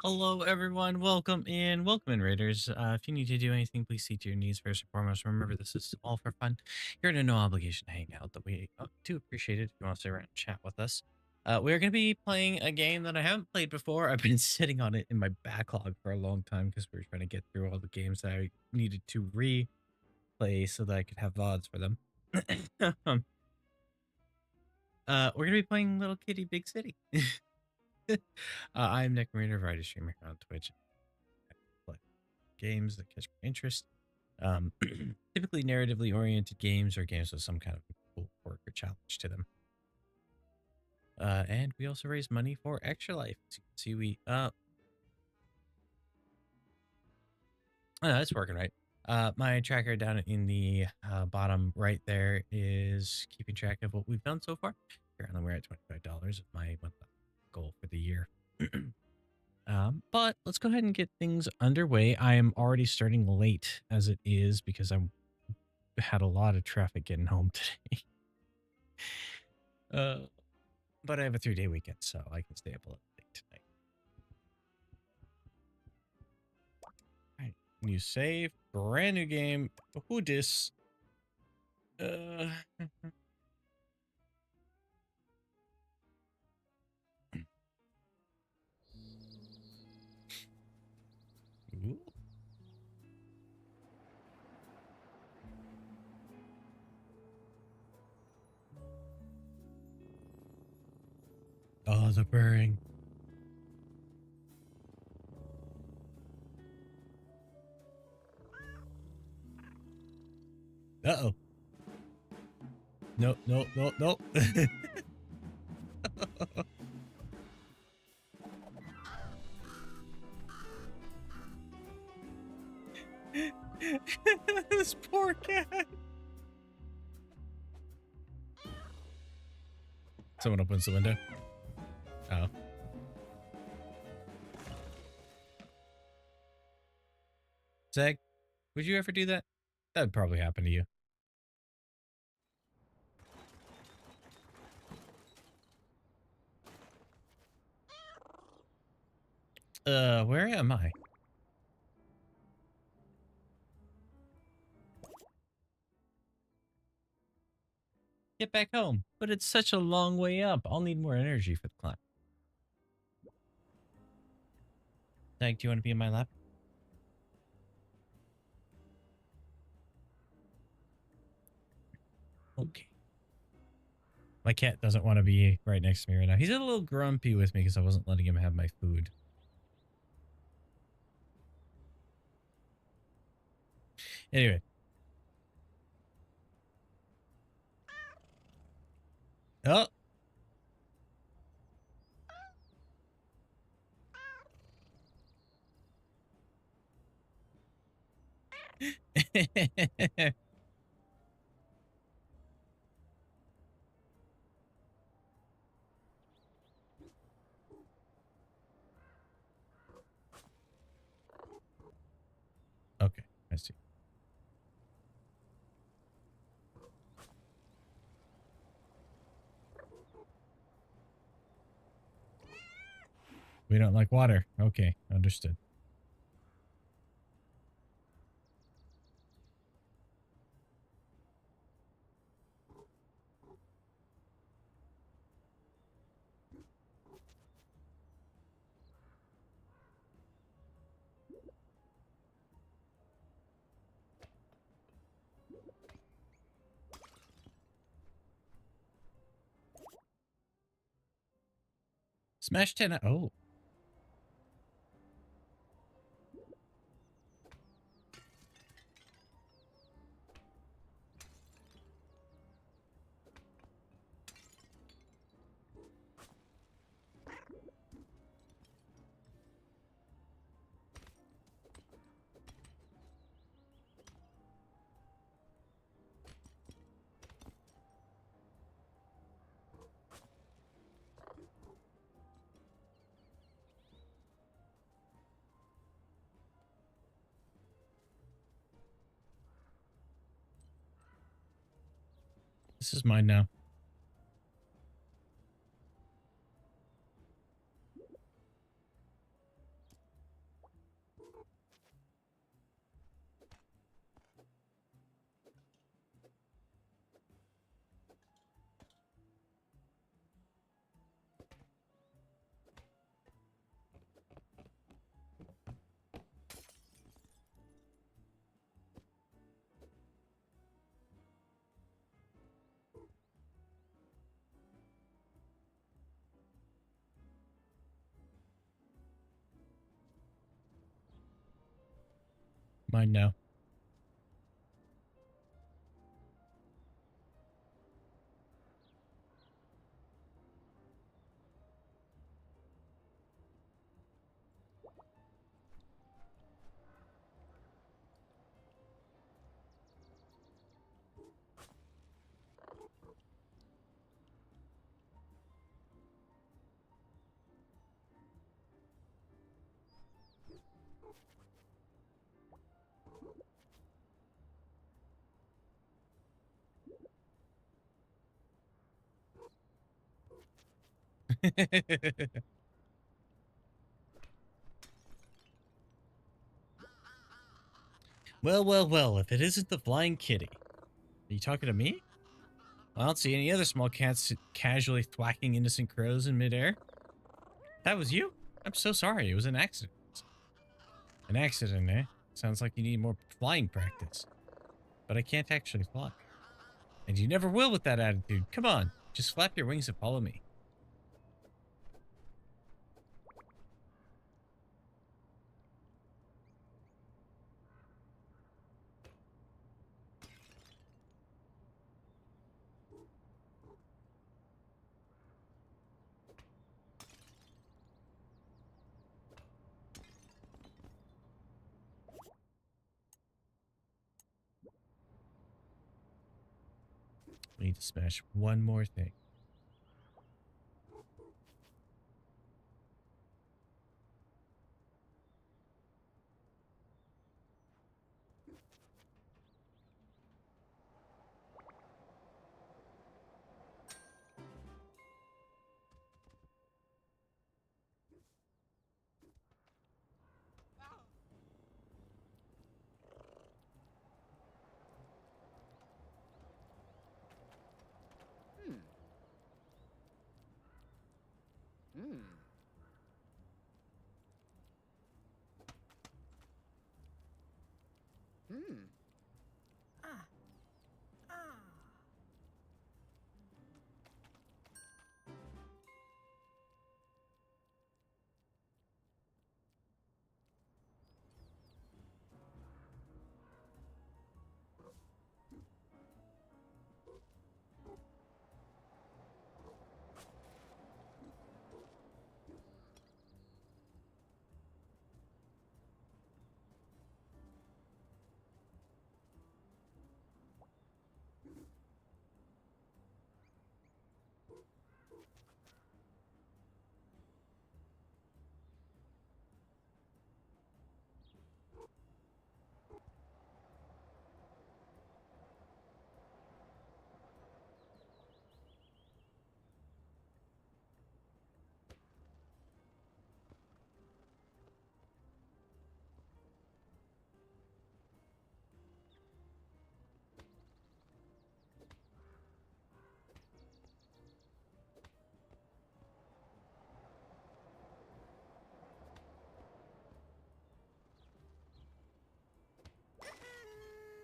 Hello, everyone. Welcome in, Raiders. If you need to do anything, please see to your needs first and foremost. Remember, this is all for fun. You're under no obligation to hang out, but we do appreciate it if you want to stay around and chat with us. We're going to be playing a game that I haven't played before. I've been sitting on it in my backlog for a long time because we were trying to get through all the games that I needed to replay so that I could have VODs for them. We're going to be playing Little Kitty Big City. I'm Necrometer, variety streamer here on Twitch. Play games that catch my interest. Typically narratively oriented games or games with some kind of cool quirk or challenge to them. And we also raise money for Extra Life. As you can see, that's working right. My tracker down in the bottom right there is keeping track of what we've done so far. Currently, we're at $25 of my goal for the year. But let's go ahead and get things underway. I am already starting late as it is because I had a lot of traffic getting home today. But I have a 3-day weekend, so I can stay up a little late tonight. All right, new save, brand new game. Who dis? Ooh. Oh, the purring. Uh-oh. No, no, no, no. This poor cat. Someone opens the window. Oh. Zach, would you ever do that? That would probably happen to you. Where am I? Get back home. But it's such a long way up. I'll need more energy for the climb. Zach, do you want to be in my lap? Okay. My cat doesn't want to be right next to me right now. He's a little grumpy with me because I wasn't letting him have my food. Anyway. Oh. Okay, I see. We don't like water. Okay, understood. Smash 10. Oh. This is mine now. Mine now. Well, well, well, if it isn't the flying kitty. Are you talking to me? I don't see any other small cats casually thwacking innocent crows in midair. That was you? I'm so sorry. It was an accident. An accident, eh? Sounds like you need more flying practice. But I can't actually fly. And you never will with that attitude. Come on. Just flap your wings and follow me. We need to smash one more thing.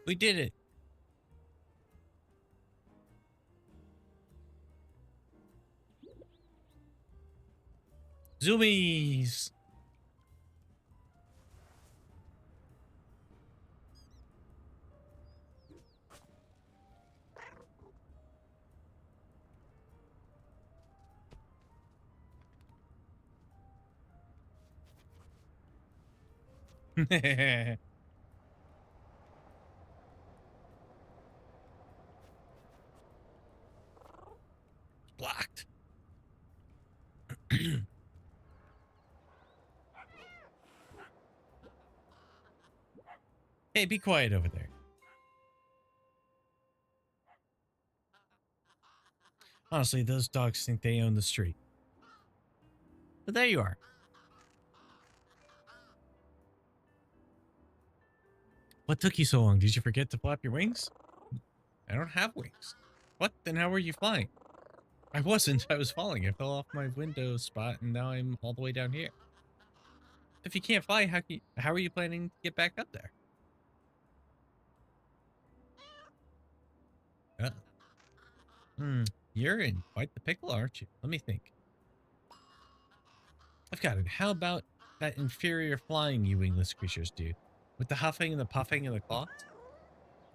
We did it. Zoomies. Blocked. Hey, be quiet over there. Honestly, those dogs think they own the street. But there you are. What took you so long? Did you forget to flap your wings? I don't have wings. What? Then how were you flying? I wasn't. I was falling. I fell off my window spot and now I'm all the way down here. If you can't fly, how are you planning to get back up there? You're in quite the pickle, aren't you? Let me think. I've got it. How about that inferior flying you wingless creatures do? With the huffing and the puffing and the claws?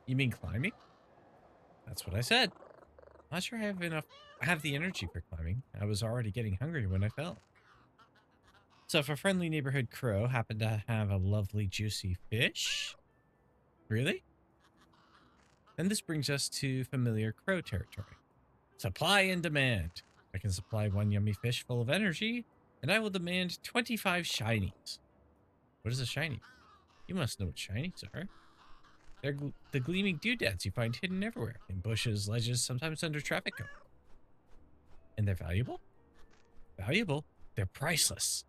You mean climbing? That's what I said. Not sure I have enough. I have the energy for climbing. I was already getting hungry when I fell. So if a friendly neighborhood crow happened to have a lovely juicy fish, really? Then this brings us to familiar crow territory. Supply and demand. I can supply one yummy fish full of energy, and I will demand 25 shinies. What is a shiny? You must know what shinies are. They're the gleaming doodads you find hidden everywhere, in bushes, ledges, sometimes under traffic cone. And they're valuable? Valuable? They're priceless.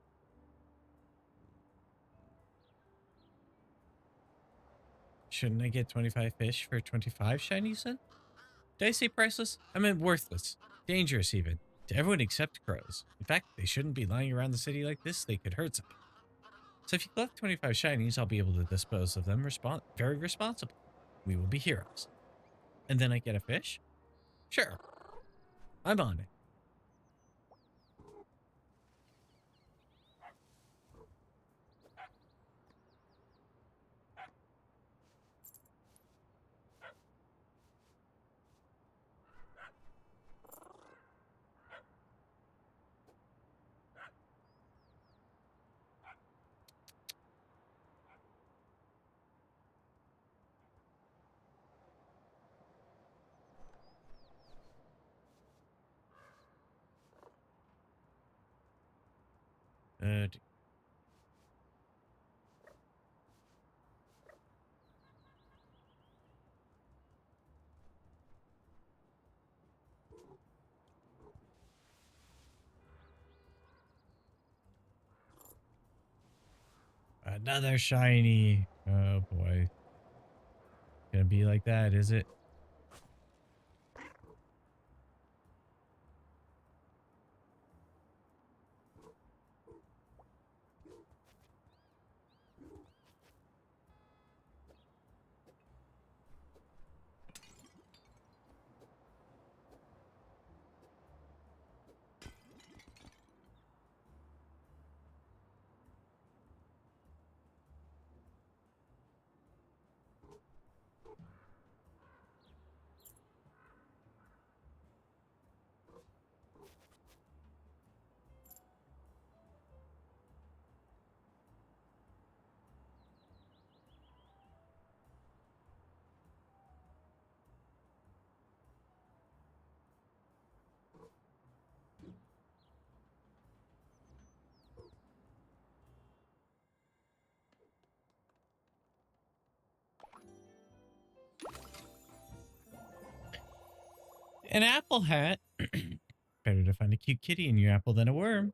Shouldn't I get 25 fish for 25 shinies then? Did I say priceless? I meant worthless. Dangerous even. To everyone except crows. In fact, they shouldn't be lying around the city like this. They could hurt someone. So if you collect 25 shinies, I'll be able to dispose of them very responsibly. We will be heroes. And then I get a fish? Sure. I'm on it. Another shiny. Oh boy. Gonna be like that, is it? An apple hat. Better to find a cute kitty in your apple than a worm.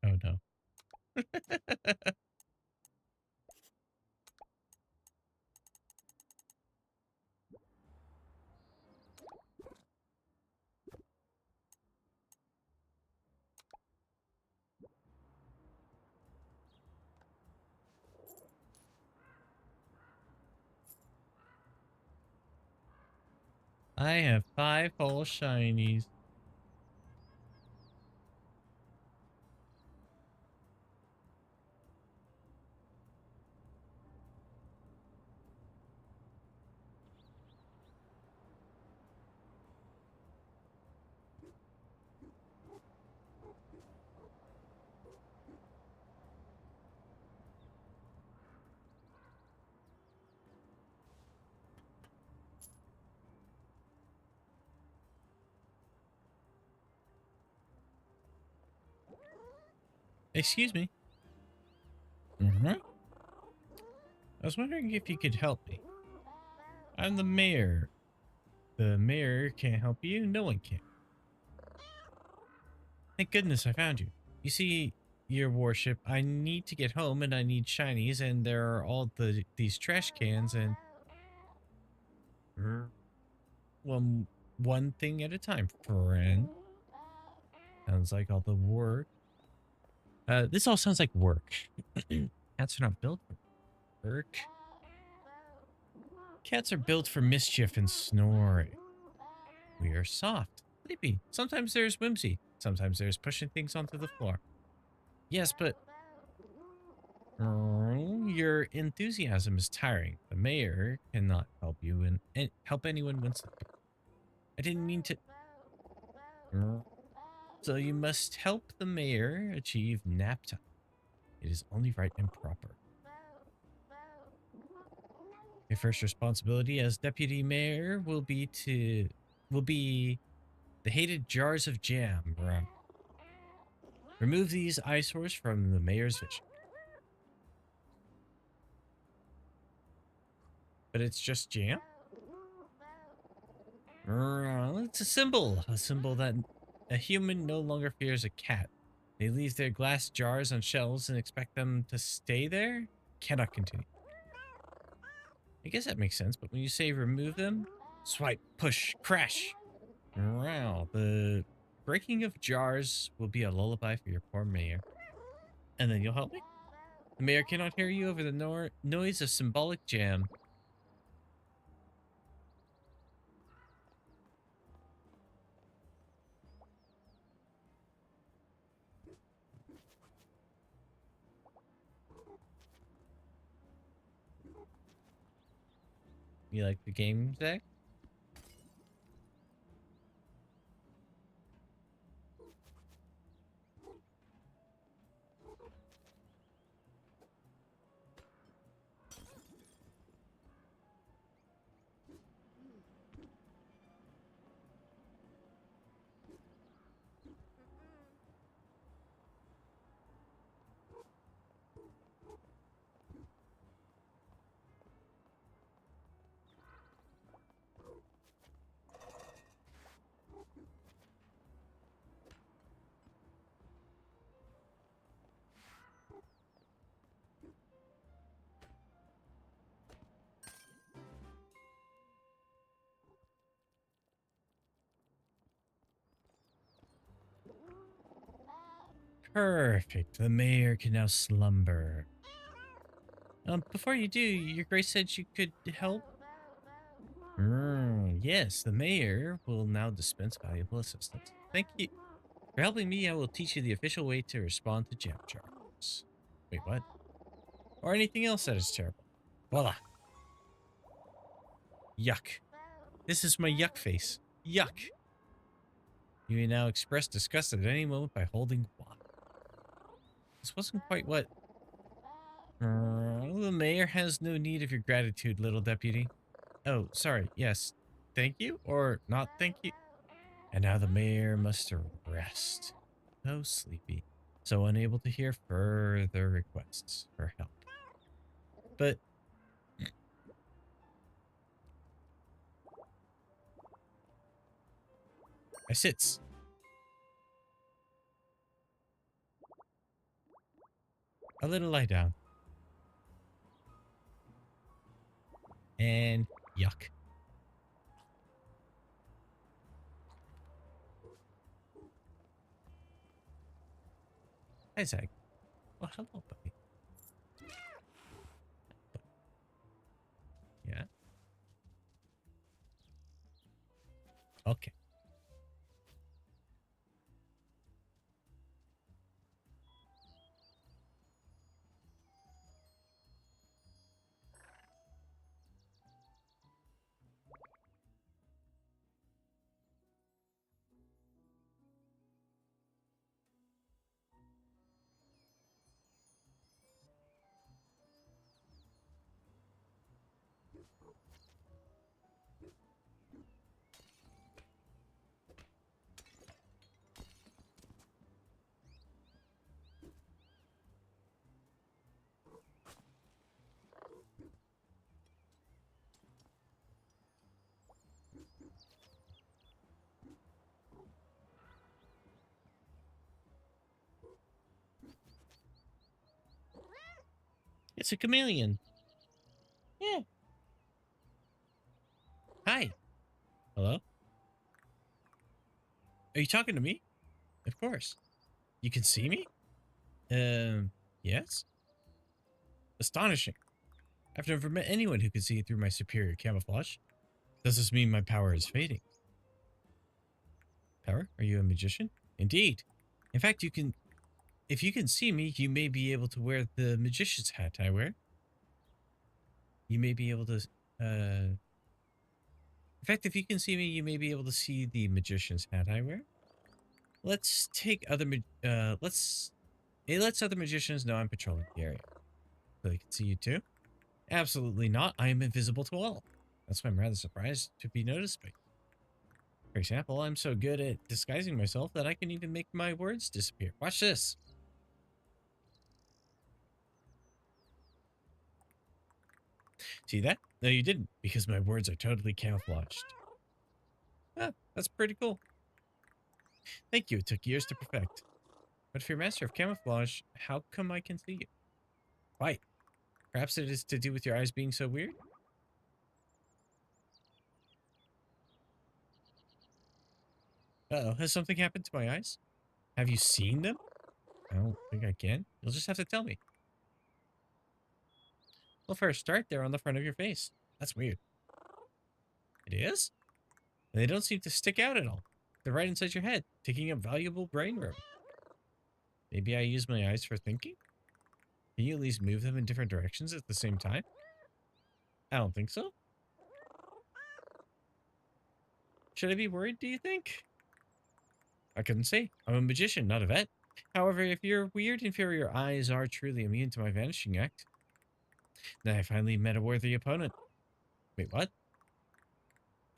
Oh no. I have 5 whole shinies. Excuse me. I was wondering if you could help me. I'm the mayor. The mayor can't help you. No one can. Thank goodness I found you. You see, your worship, I need to get home and I need shinies, and there are all these trash cans and one thing at a time, friend. Sounds like all the work. This all sounds like work. Cats are not built for work. Cats are built for mischief and snoring. We are soft. sleepy. Sometimes there's whimsy. Sometimes there's pushing things onto the floor. Yes, but your enthusiasm is tiring. The mayor cannot help you and help anyone when sleepy. I didn't mean to. So you must help the mayor achieve nap time. It is only right and proper. Your first responsibility as deputy mayor will be the hated jars of jam. Remove these eyesores from the mayor's vision. But it's just jam? It's a symbol that a human no longer fears a cat. They leave their glass jars on shelves and expect them to stay there? Cannot continue. I guess that makes sense, but when you say remove them, swipe, push, crash. Wow, the breaking of jars will be a lullaby for your poor mayor. And then you'll help me? The mayor cannot hear you over the noise of symbolic jam. You like the game, Zach? Perfect. The mayor can now slumber. Before you do, your grace said you could help. Yes, the mayor will now dispense valuable assistance. Thank you. For helping me, I will teach you the official way to respond to jam jars. Wait, what? Or anything else that is terrible. Voila. Yuck. This is my yuck face. Yuck. You may now express disgust at any moment by holding water. This wasn't quite what... the mayor has no need of your gratitude, little deputy. Oh, sorry. Yes. Thank you? Or not thank you? And now the mayor must rest. So sleepy. So unable to hear further requests for help. But... I sits. A little lie down. And yuck. Hi, Zach. Well, hello, buddy. Yeah. Okay. It's a chameleon. Yeah. Hi. Hello? Are you talking to me? Of course. You can see me? Yes? Astonishing. I've never met anyone who can see through my superior camouflage. Does this mean my power is fading? power. Are you a magician? Indeed. In fact, if you can see me, you may be able to wear the magician's hat I wear. You may be able to, in fact, if you can see me, you may be able to see the magician's hat I wear. Let's take other, it lets other magicians know I'm patrolling the area. So they can see you too? Absolutely not. I am invisible to all. That's why I'm rather surprised to be noticed by you. For example, I'm so good at disguising myself that I can even make my words disappear. Watch this. See that? No, you didn't, because my words are totally camouflaged. Ah, that's pretty cool. Thank you. It took years to perfect. But if you're master of camouflage, how come I can see you? Why? Perhaps it is to do with your eyes being so weird? Uh-oh, has something happened to my eyes? Have you seen them? I don't think I can. You'll just have to tell me. Well, for a start, they're on the front of your face. That's weird. It is? And they don't seem to stick out at all. They're right inside your head, taking up valuable brain room. Maybe I use my eyes for thinking? Can you at least move them in different directions at the same time? I don't think so. Should I be worried, do you think? I couldn't say. I'm a magician, not a vet. However, if your weird inferior eyes are truly immune to my vanishing act, then I finally met a worthy opponent. Wait, what?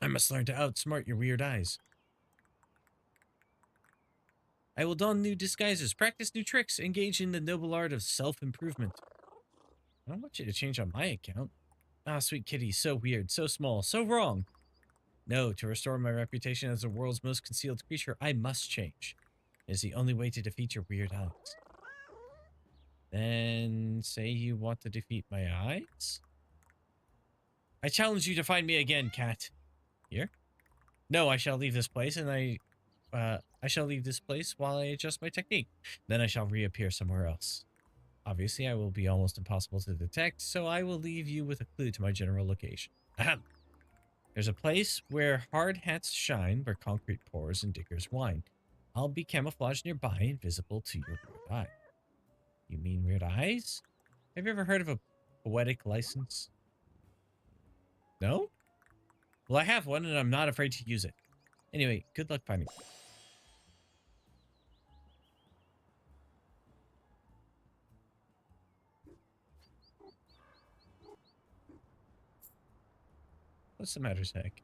I must learn to outsmart your weird eyes. I will don new disguises, practice new tricks, engage in the noble art of self-improvement. I don't want you to change on my account. Ah, sweet kitty, so weird, so small, so wrong. No, to restore my reputation as the world's most concealed creature, I must change. It is the only way to defeat your weird eyes. Then say you want to defeat my eyes? I challenge you to find me again, cat. Here? No, I shall leave this place, and I shall leave this place while I adjust my technique. Then I shall reappear somewhere else. Obviously, I will be almost impossible to detect, so I will leave you with a clue to my general location. Ahem. There's a place where hard hats shine, where concrete pours and diggers whine. I'll be camouflaged nearby, invisible to your weird eye. You mean weird eyes? Have you ever heard of a poetic license? No? Well, I have one, and I'm not afraid to use it. Anyway, good luck finding me. What's the matter, Zach?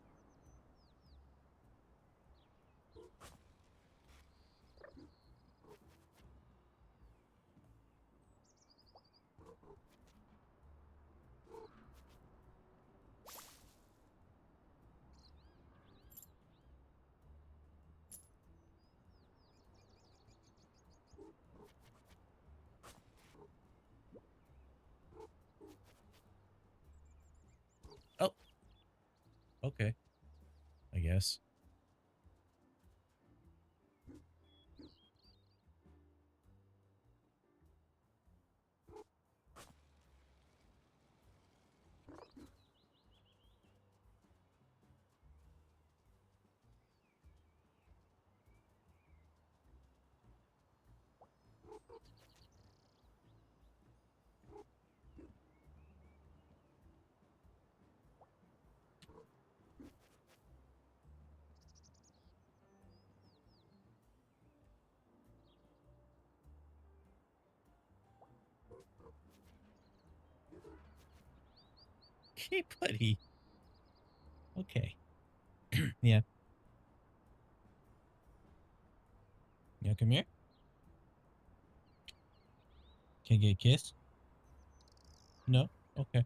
Oh. Okay. I guess. Hey, buddy. Okay. Yeah. You come here? Can I get a kiss? No? Okay.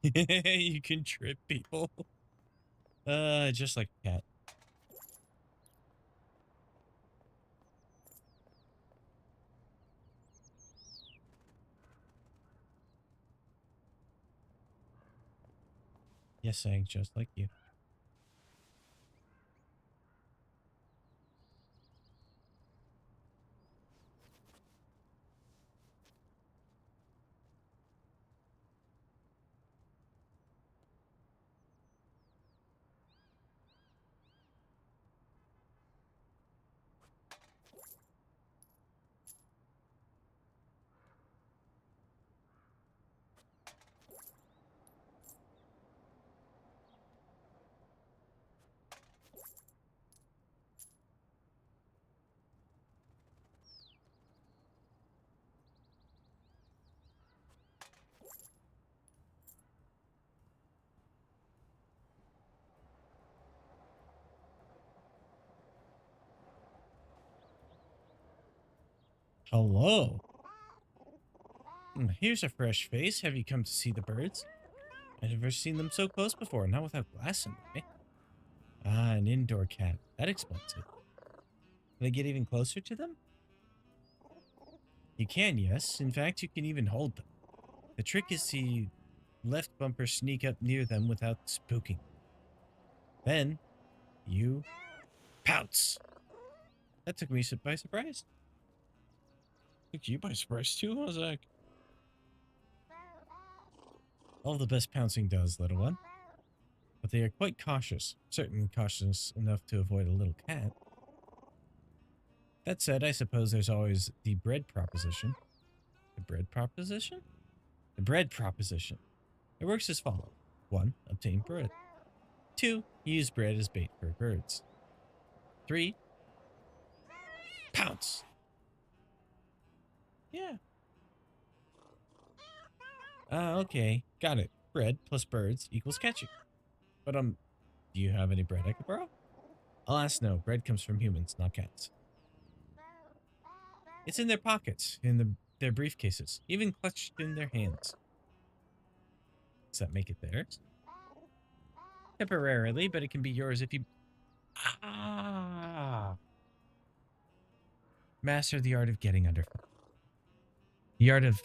You can trip people. Just like a cat. Yes, saying just like you. Hello. Here's a fresh face. Have you come to see the birds? I've never seen them so close before, not without glass in the way. Ah, an indoor cat. That explains it. Can I get even closer to them? You can, yes. In fact, you can even hold them. The trick is to left bumper sneak up near them without spooking. Then, you pounce. That took me by surprise. Took you by surprise too, Hozak. All the best pouncing does, little one. But they are quite cautious. Certainly cautious enough to avoid a little cat. That said, I suppose there's always the bread proposition. The bread proposition? The bread proposition. It works as follows. 1. Obtain bread. 2. Use bread as bait for birds. 3. Pounce. Yeah. Okay. Got it. Bread plus birds equals catching. But, do you have any bread I could borrow? Alas, no. Bread comes from humans, not cats. It's in their pockets, in their briefcases, even clutched in their hands. Does that make it theirs? Temporarily, but it can be yours if you... Ah! Master the art of getting underfoot. The art of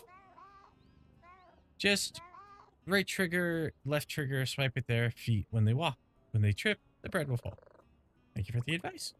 just right trigger, left trigger, swipe at their feet when they walk. When they trip, the bread will fall. Thank you for the advice.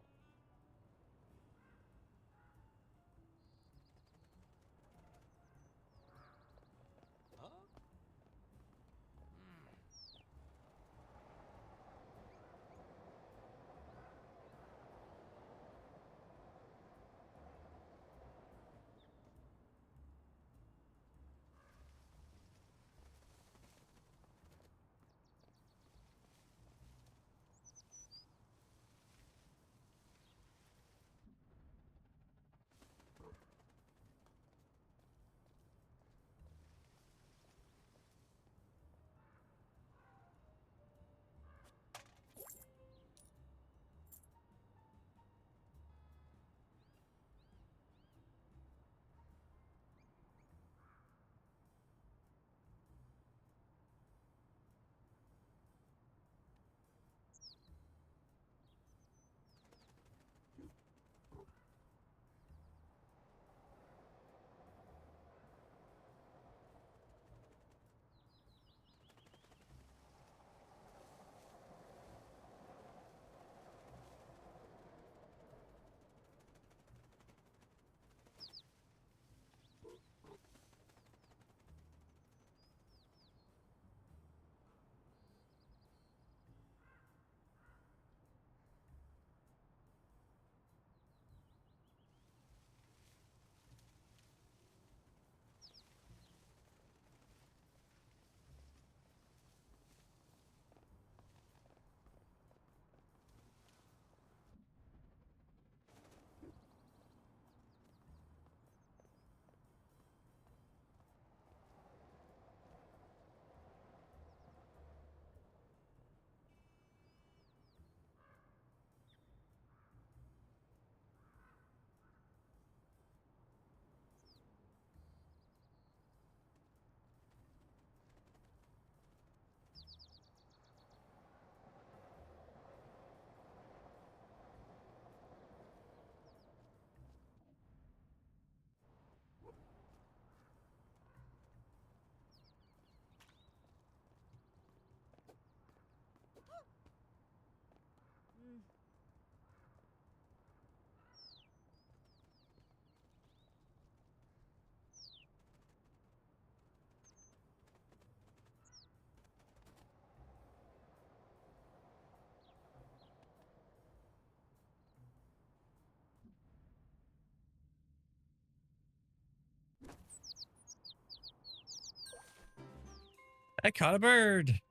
I caught a bird.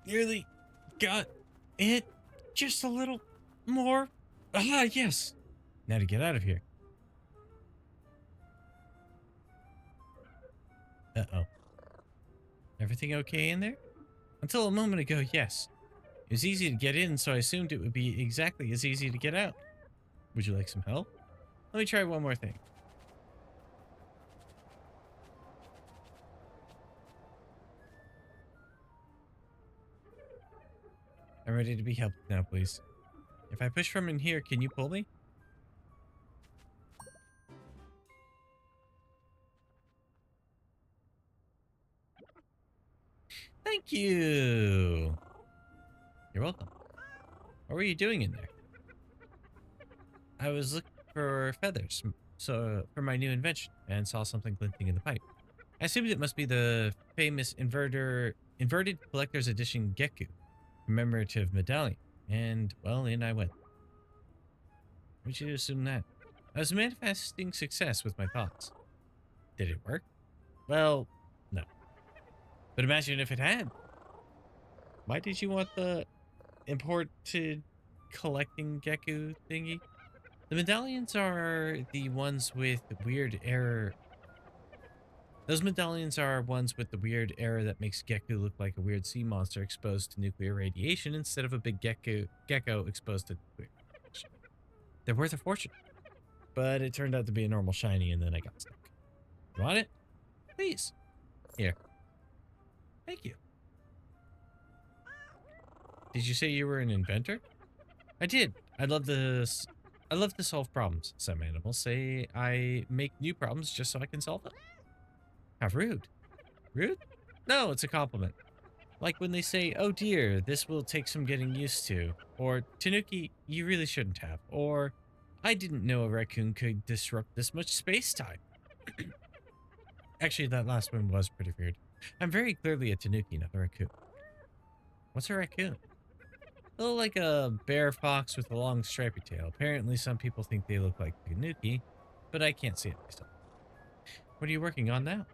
Nearly got it. Just a little more. Ah, yes. Now to get out of here. Uh-oh. Everything okay in there? Until a moment ago, yes. It was easy to get in, so I assumed it would be exactly as easy to get out. Would you like some help? Let me try one more thing. I'm ready to be helped now, please. If I push from in here, can you pull me? Thank you. You're welcome. What were you doing in there? I was looking for feathers, so for my new invention, and saw something glinting in the pipe. I assumed it must be the famous inverted collector's edition Geku, commemorative medallion, and well, in I went. Why'd you assume that? I was manifesting success with my thoughts. Did it work? Well, no. But imagine if it had. Why did you want the imported collecting Geku thingy? The medallions are the ones with weird error. Those medallions are ones with the weird error that makes Geku look like a weird sea monster exposed to nuclear radiation instead of a big gecko exposed to nuclear radiation. They're worth a fortune. But it turned out to be a normal shiny and then I got stuck. You want it? Please. Here. Thank you. Did you say you were an inventor? I did. I love to solve problems. Some animals say I make new problems just so I can solve them. How rude. Rude? No, it's a compliment. Like when they say, oh dear, this will take some getting used to. Or, Tanuki, you really shouldn't have. Or, I didn't know a raccoon could disrupt this much space-time. Actually, that last one was pretty weird. I'm very clearly a Tanuki, not a raccoon. What's a raccoon? A little like a bear fox with a long stripy tail. Apparently, some people think they look like Tanuki, but I can't see it myself. What are you working on now?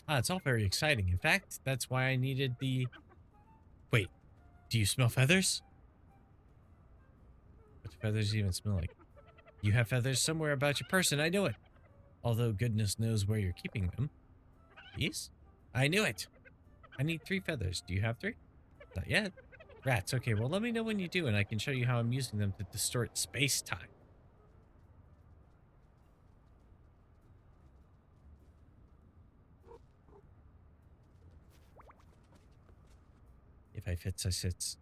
Ah, it's all very exciting. In fact, that's why I needed the... Wait, do you smell feathers? What do feathers even smell like? You have feathers somewhere about your person, I know it. Although goodness knows where you're keeping them. These? I knew it. I need 3 feathers. Do you have 3? Not yet. Rats. Okay, well, let me know when you do, and I can show you how I'm using them to distort space-time. If I fits, I sits.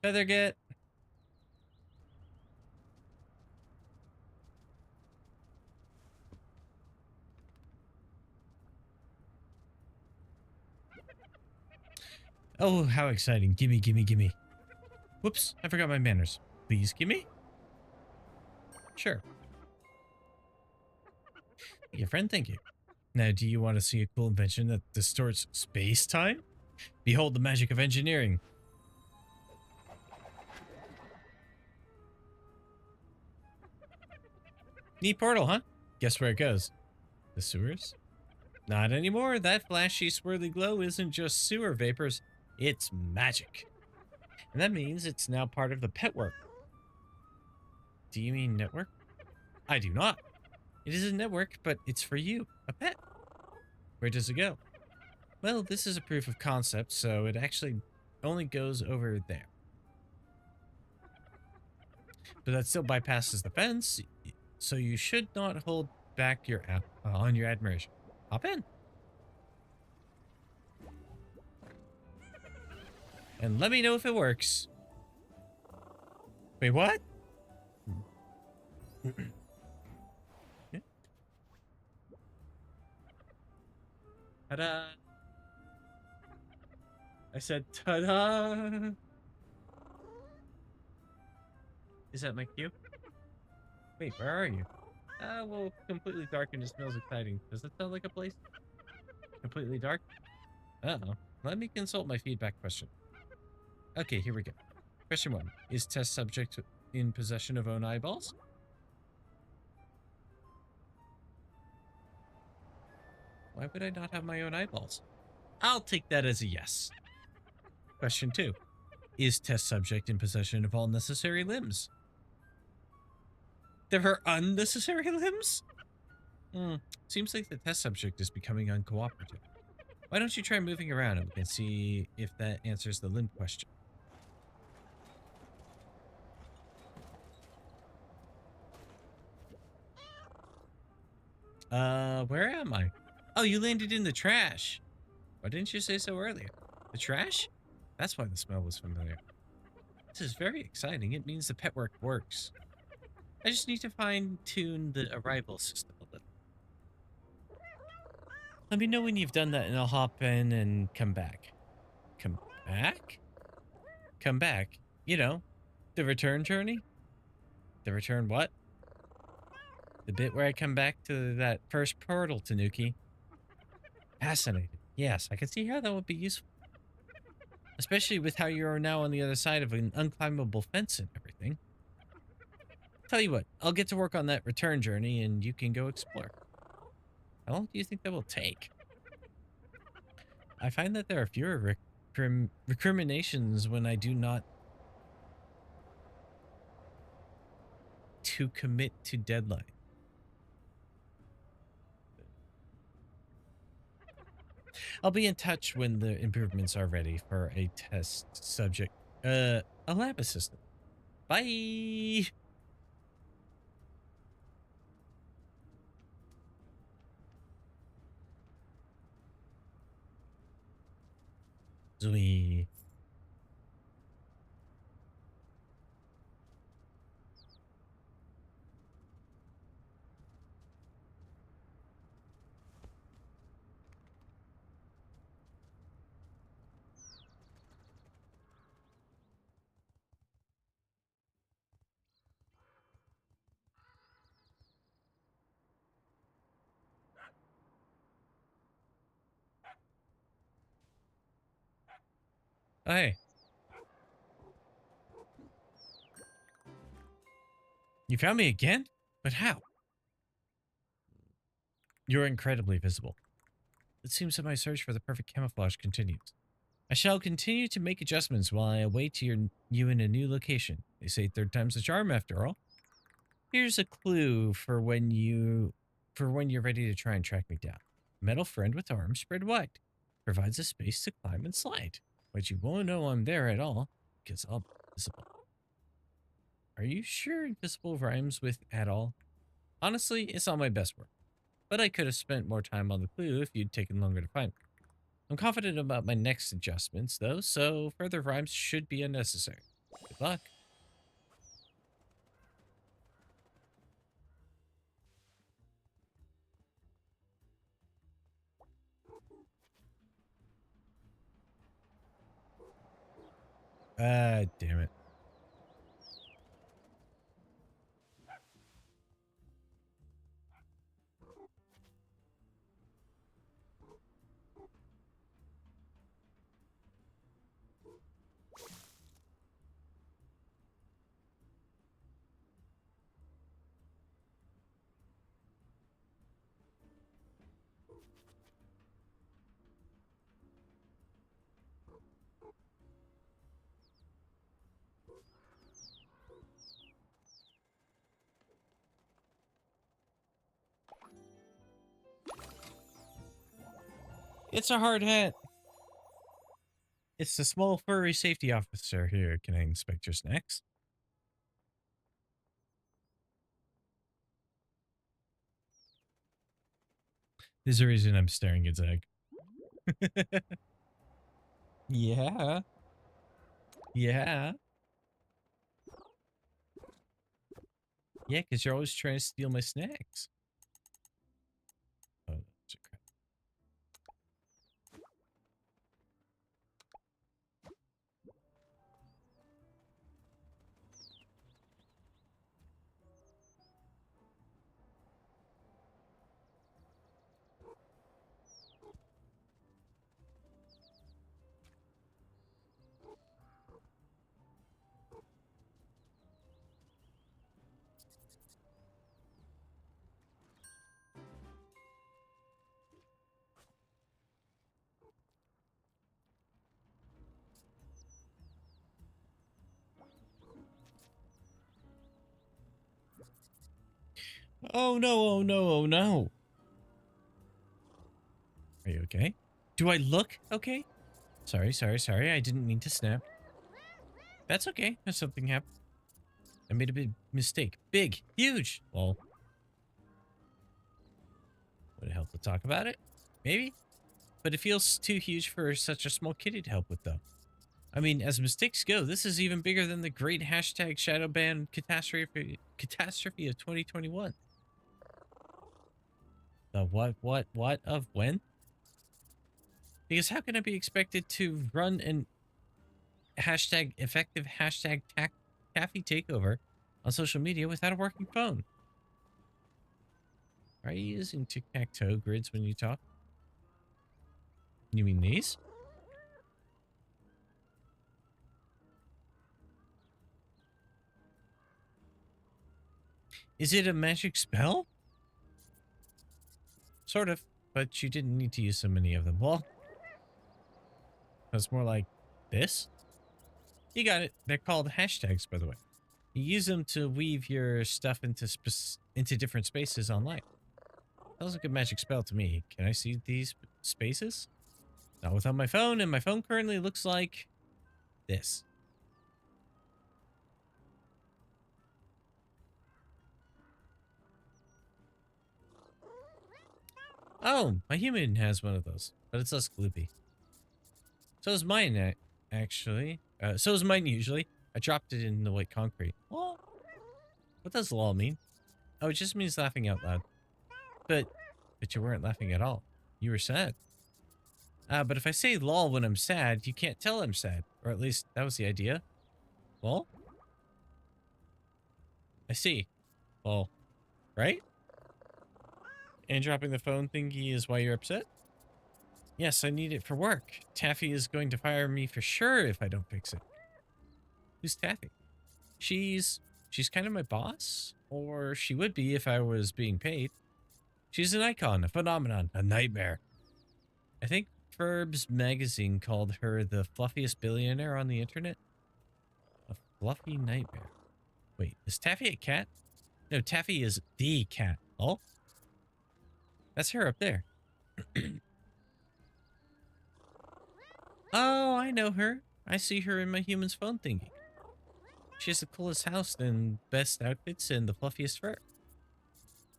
Feather get. Oh, how exciting. Gimme, gimme, gimme. Whoops, I forgot my manners. Please gimme? Sure. Your friend, thank you. Now, do you want to see a cool invention that distorts space-time? Behold the magic of engineering. Neat portal, huh? Guess where it goes? The sewers? Not anymore. That flashy, swirly glow isn't just sewer vapors. It's magic. And that means it's now part of the pet work. Do you mean network? I do not. It is a network, but it's for you, a pet. Where does it go? Well, this is a proof of concept, so it actually only goes over there. But that still bypasses the fence, so you should not hold back your on your admiration. Hop in. And let me know if it works. Wait, what? Yeah. Ta-da! I said ta-da! Is that my cue? Wait, where are you? Well, completely dark and it smells exciting. Does that sound like a place? Completely dark? Uh-oh. Let me consult my feedback question. Okay, here we go. Question 1. Is test subject in possession of own eyeballs? Why would I not have my own eyeballs? I'll take that as a yes. Question 2. Is test subject in possession of all necessary limbs? There are unnecessary limbs? Seems like the test subject is becoming uncooperative. Why don't you try moving around and we can see if that answers the limb question. Where am I? Oh, you landed in the trash. Why didn't you say so earlier? The trash? That's why the smell was familiar. This is very exciting. It means the pet work works. I just need to fine-tune the arrival system a little. Let me know when you've done that and I'll hop in and come back. Come back? Come back? You know, the return journey? The return what? The bit where I come back to that first portal, Tanuki. Fascinating. Yes, I can see how that would be useful. Especially with how you are now on the other side of an unclimbable fence and everything. Tell you what, I'll get to work on that return journey and you can go explore. How long do you think that will take? I find that there are fewer recriminations when I do not to commit to deadline. I'll be in touch when the improvements are ready for a test subject, a lab assistant. Bye! Zoe. Oh, hey. You found me again? But how? You're incredibly visible. It seems that my search for the perfect camouflage continues. I shall continue to make adjustments while I await you in a new location. They say third time's the charm after all. Here's a clue for when you're ready to try and track me down. Metal friend with arms spread wide. Provides a space to climb and slide. But you won't know I'm there at all, because I'll be visible. Are you sure invisible rhymes with at all? Honestly, it's not my best work. But I could have spent more time on the clue if you'd taken longer to find me. I'm confident about my next adjustments, though, so further rhymes should be unnecessary. Good luck. Damn it. It's a hard hat. It's the small furry safety officer here. Can I inspect your snacks? There's a reason I'm staring at Zach. Yeah. Yeah. Yeah, because you're always trying to steal my snacks. Oh, that's okay. Oh no, oh no, oh no. Are you okay? Do I look okay? Sorry. I didn't mean to snap. That's okay. If something happened. I made a big mistake. Big. Huge. Well, would it help to talk about it? Maybe? But it feels too huge for such a small kitty to help with, though. I mean, as mistakes go, this is even bigger than the great hashtag Shadowban catastrophe of 2021. The what of when? Because how can I be expected to run an hashtag effective hashtag taffy takeover on social media without a working phone? Are you using tic-tac-toe grids when you talk? You mean these? Is it a magic spell? Sort of, but you didn't need to use so many of them. Well, that's more like this. You got it. They're called hashtags, by the way. You use them to weave your stuff into different spaces online. Sounds like a magic spell to me. Can I see these spaces? Not without my phone, and my phone currently looks like this. Oh, my human has one of those, but it's less gloopy. So is mine, actually. So is mine usually. I dropped it in the white concrete. Well, what does lol mean? Oh, it just means laughing out loud. But you weren't laughing at all. You were sad. But if I say lol when I'm sad, you can't tell I'm sad. Or at least that was the idea. Lol? I see. Lol. Right? And dropping the phone thingy is why you're upset? Yes, I need it for work. Taffy is going to fire me for sure if I don't fix it. Who's Taffy? She's kind of my boss. Or she would be if I was being paid. She's an icon, a phenomenon, a nightmare. I think Forbes magazine called her the fluffiest billionaire on the internet. A fluffy nightmare. Wait, is Taffy a cat? No, Taffy is the cat. Oh? That's her up there. Oh, I know her. I see her in my human's phone thingy. She has the coolest house and best outfits and the fluffiest fur.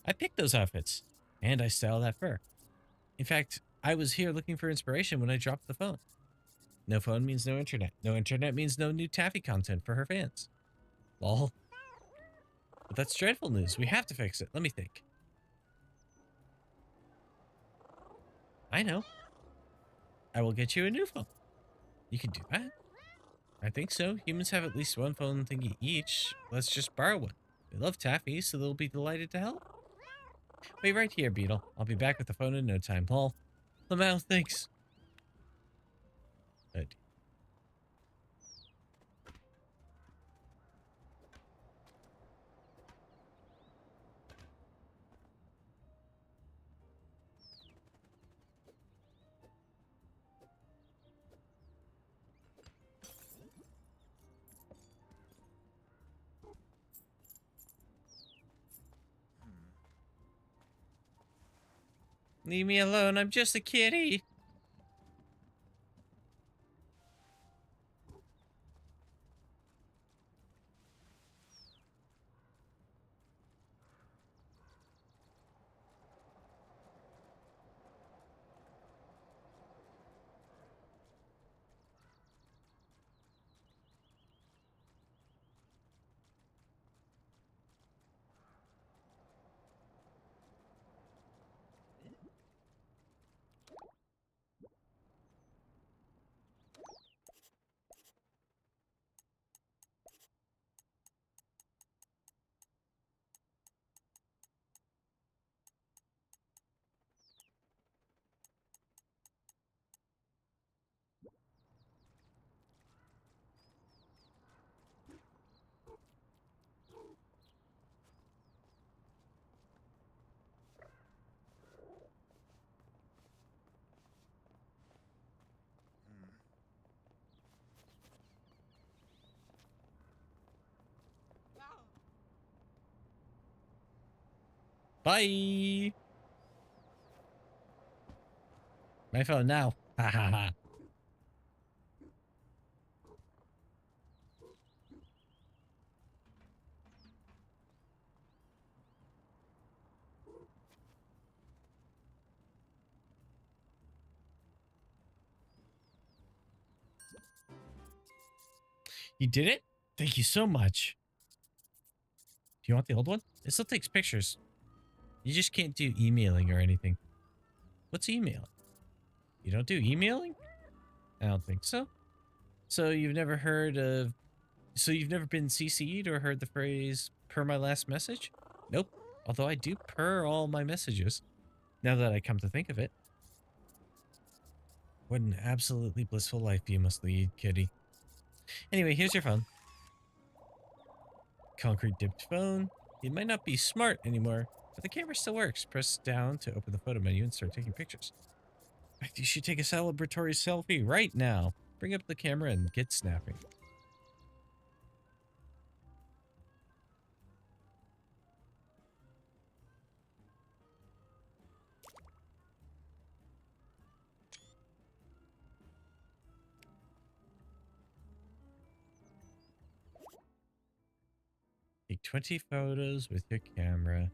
I picked those outfits, and I style that fur. In fact, I was here looking for inspiration when I dropped the phone. No phone means no internet. No internet means no new taffy content for her fans. Lol. But that's dreadful news. We have to fix it. Let me think. I know. I will get you a new phone. You can do that. I think so. Humans have at least one phone thingy each. Let's just borrow one. They love taffy, so they'll be delighted to help. Wait right here, Beetle. I'll be back with the phone in no time. Paul. Lamau, thanks. Good. Leave me alone. I'm just a kitty. Bye. My phone now. Ha ha ha. You did it? Thank you so much. Do you want the old one? It still takes pictures. You just can't do emailing or anything. What's emailing? You don't do emailing? I don't think so. So you've never heard of... So you've never been CC'd or heard the phrase, per my last message? Nope. Although I do per all my messages. Now that I come to think of it. What an absolutely blissful life you must lead, kitty. Anyway, here's your phone. Concrete dipped phone. It might not be smart anymore, but the camera still works. Press down to open the photo menu and start taking pictures. In fact, you should take a celebratory selfie right now. Bring up the camera and get snapping. Take 20 photos with your camera.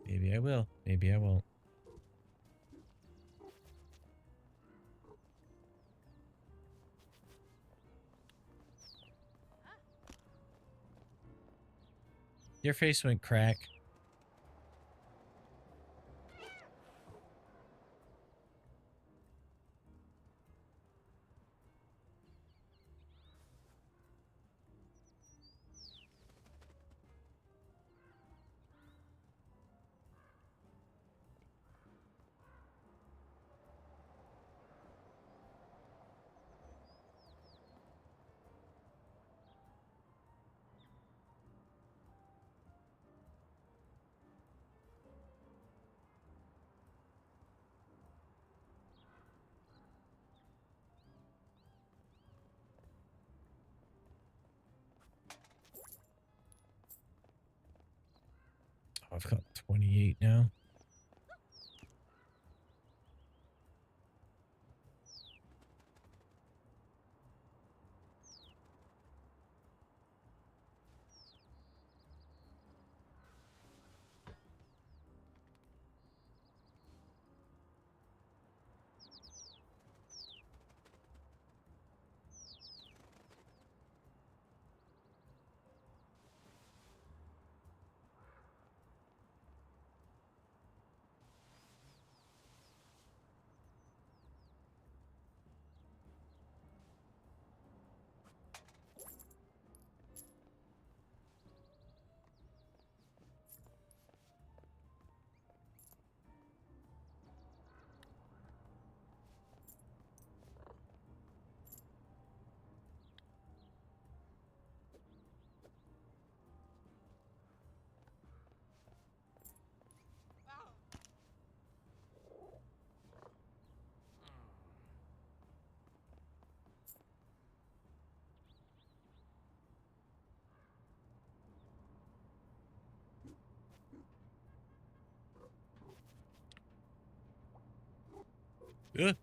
Maybe I will. Maybe I won't. Your face went crack. Oh, I've got 28 now. Okay.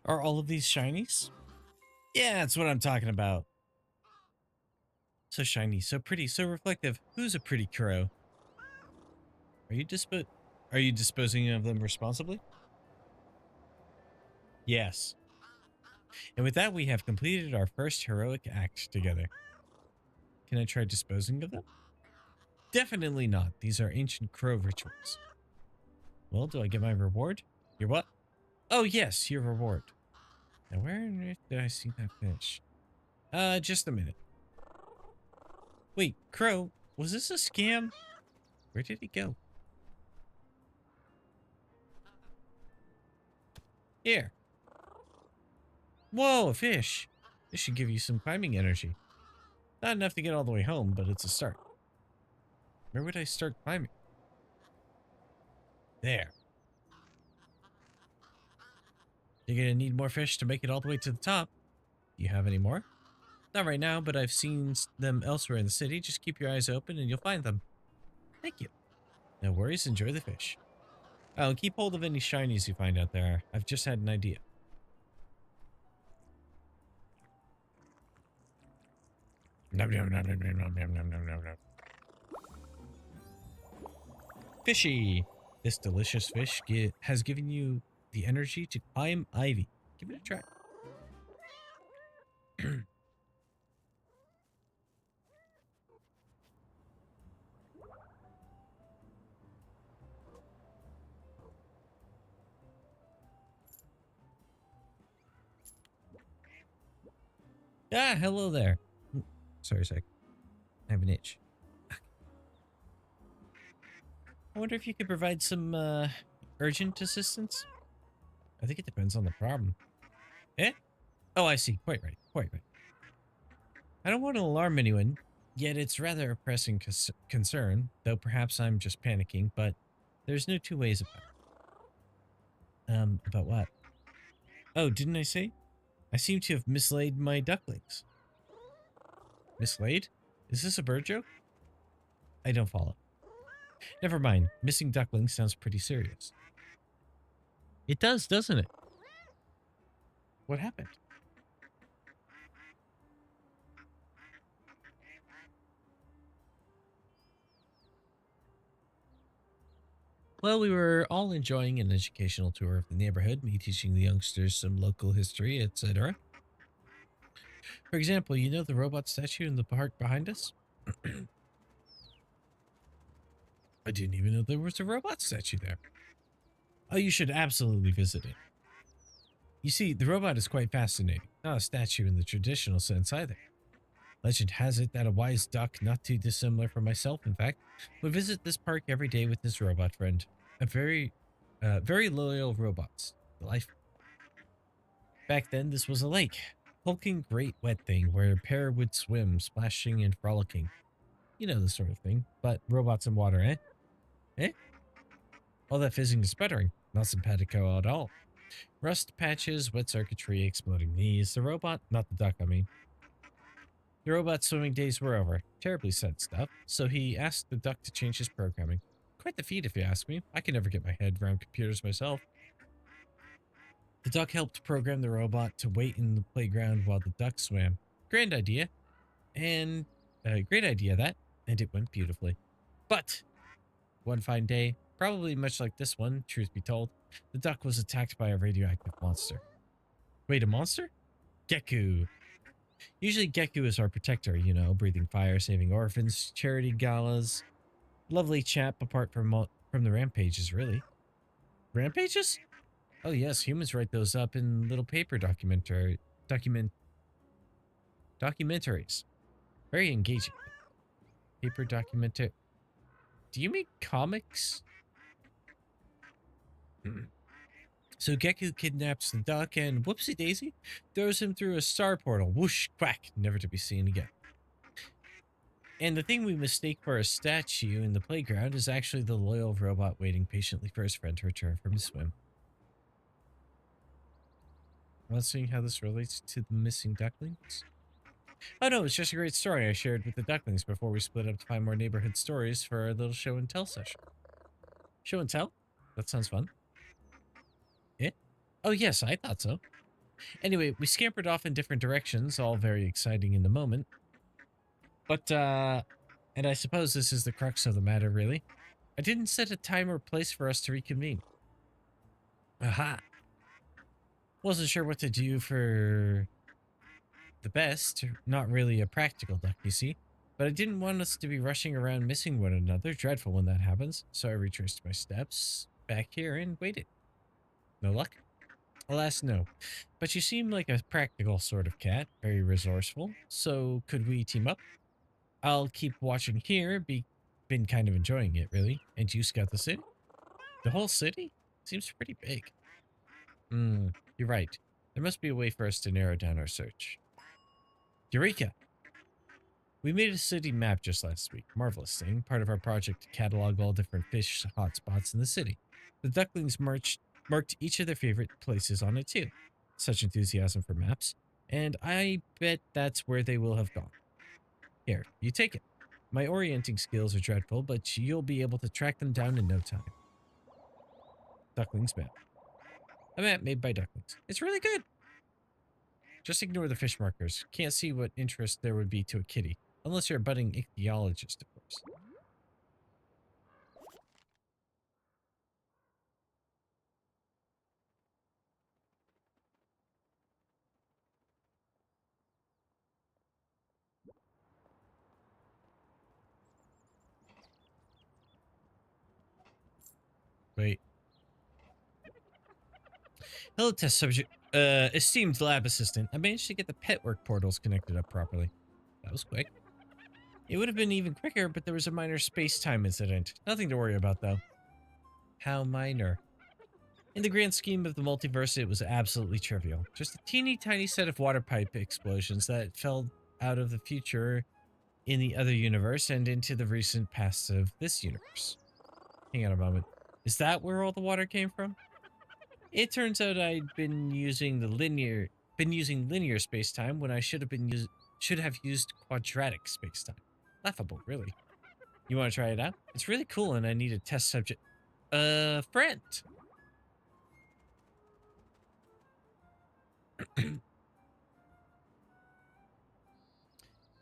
Are all of these shinies? Yeah, that's what I'm talking about. So shiny, so pretty, so reflective. Who's a pretty crow? Are you Are you disposing of them responsibly? Yes. And with that, we have completed our first heroic act together. Can I try disposing of them? Definitely not. These are ancient crow rituals. Well, do I get my reward? Your what? Oh, yes, your reward. Now, where on earth did I see that fish? Just a minute. Wait, Crow, was this a scam? Where did he go? Here. Whoa, a fish. This should give you some climbing energy. Not enough to get all the way home, but it's a start. Where would I start climbing? There. You're gonna need more fish to make it all the way to the top. Do you have any more? Not right now, but I've seen them elsewhere in the city. Just keep your eyes open and you'll find them. Thank you. No worries, enjoy the fish. I'll keep hold of any shinies you find out there. I've just had an idea. Nom, nom, nom, nom, nom, nom, nom, nom, nom, nom. Fishy! This delicious fish has given you the energy to climb ivy. Give it a try. Ah, hello there. Sorry a sec. I have an itch. I wonder if you could provide some urgent assistance? I think it depends on the problem. Eh? Oh, I see. Quite right. Quite right. I don't want to alarm anyone, yet it's rather a pressing concern, though perhaps I'm just panicking, but there's no two ways about it. About what? Oh, didn't I say? I seem to have mislaid my ducklings. Mislaid? Is this a bird joke? I don't follow. Never mind. Missing ducklings sounds pretty serious. It does, doesn't it? What happened? Well, we were all enjoying an educational tour of the neighborhood, me teaching the youngsters some local history, etc. For example, you know the robot statue in the park behind us? I didn't even know there was a robot statue there. Oh, you should absolutely visit it. You see, the robot is quite fascinating, not a statue in the traditional sense either. Legend has it that a wise duck, not too dissimilar from myself, in fact, would visit this park every day with his robot friend. A very loyal robots. Delightful. Back then, this was a lake. Hulking great wet thing where a pair would swim, splashing and frolicking. You know the sort of thing. But robots in water, eh? Eh? All that fizzing and sputtering. Not simpatico at all. Rust patches, wet circuitry, exploding knees. The robot, not the duck, I mean. The robot's swimming days were over. Terribly sad stuff. So he asked the duck to change his programming. Quite the feat, if you ask me. I can never get my head around computers myself. The duck helped program the robot to wait in the playground while the duck swam. Grand idea. And great idea that. And it went beautifully. But one fine day, Probably much like this one, truth be told. The duck was attacked by a radioactive monster. Wait, a monster? Geku. Usually Geku is our protector, you know, breathing fire, saving orphans, charity galas. Lovely chap apart from the rampages, really. Rampages? Oh yes, humans write those up in little paper documentaries. Very engaging. Paper documentary. Do you mean comics? So Geku kidnaps the duck and whoopsie daisy throws him through a star portal. Whoosh, quack, never to be seen again. And the thing we mistake for a statue in the playground is actually the loyal robot waiting patiently for his friend to return from his swim. Well, seeing how this relates to the missing ducklings? Oh no, it's just a great story I shared with the ducklings before we split up to find more neighborhood stories for our little show and tell session. Show and tell? That sounds fun. Eh? Oh yes, I thought so. Anyway, we scampered off in different directions, all very exciting in the moment. But, and I suppose this is the crux of the matter, really. I didn't set a time or place for us to reconvene. Aha! Wasn't sure what to do for the best. Not really a practical duck, you see. But I didn't want us to be rushing around missing one another. Dreadful when that happens. So I retraced my steps back here and waited. No luck? Alas, no. But you seem like a practical sort of cat. Very resourceful. So could we team up? I'll keep watching here. Been kind of enjoying it, really. And you scout the city? The whole city? Seems pretty big. You're right. There must be a way for us to narrow down our search. Eureka! We made a city map just last week. Marvelous thing. Part of our project to catalog all different fish hotspots in the city. The ducklings marked each of their favorite places on it too. Such enthusiasm for maps. And I bet that's where they will have gone. Here, you take it. My orienting skills are dreadful, but you'll be able to track them down in no time. Ducklings map. A map made by ducklings. It's really good. Just ignore the fish markers. Can't see what interest there would be to a kitty. Unless you're a budding ichthyologist, of course. Wait. Hello, test subject. Esteemed lab assistant. I managed to get the pet work portals connected up properly. That was quick. It would have been even quicker, but there was a minor space-time incident. Nothing to worry about, though. How minor? In the grand scheme of the multiverse, it was absolutely trivial. Just a teeny tiny set of water pipe explosions that fell out of the future in the other universe and into the recent past of this universe. Hang on a moment. Is that where all the water came from? It turns out I'd been using linear space-time when I should have used quadratic space-time. Laughable, really. You want to try it out? It's really cool and I need a test subject. Friend.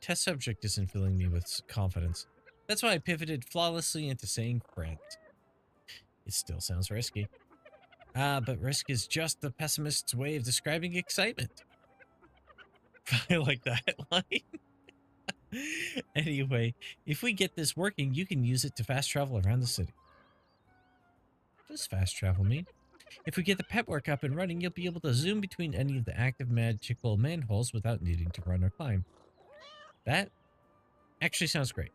Test subject isn't filling me with confidence. That's why I pivoted flawlessly into saying friend. It still sounds risky. But risk is just the pessimist's way of describing excitement. I like that line. Anyway, if we get this working, you can use it to fast travel around the city. What does fast travel mean? If we get the pet work up and running, you'll be able to zoom between any of the active magical manholes without needing to run or climb. That actually sounds great,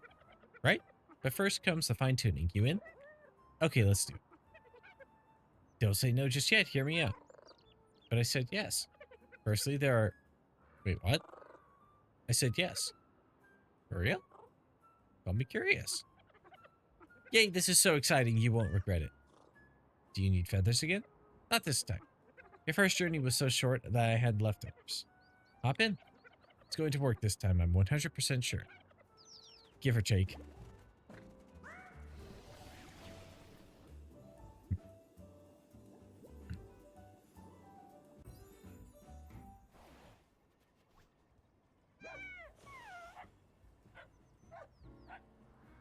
right? But first comes the fine-tuning. You in? Okay, let's do it. Don't say no just yet. Hear me out. But I said yes. Firstly, there are... Wait, what? I said yes. For real? Call me curious. Yay, this is so exciting you won't regret it. Do you need feathers again? Not this time. Your first journey was so short that I had leftovers. Hop in. It's going to work this time, I'm 100% sure. Give or take.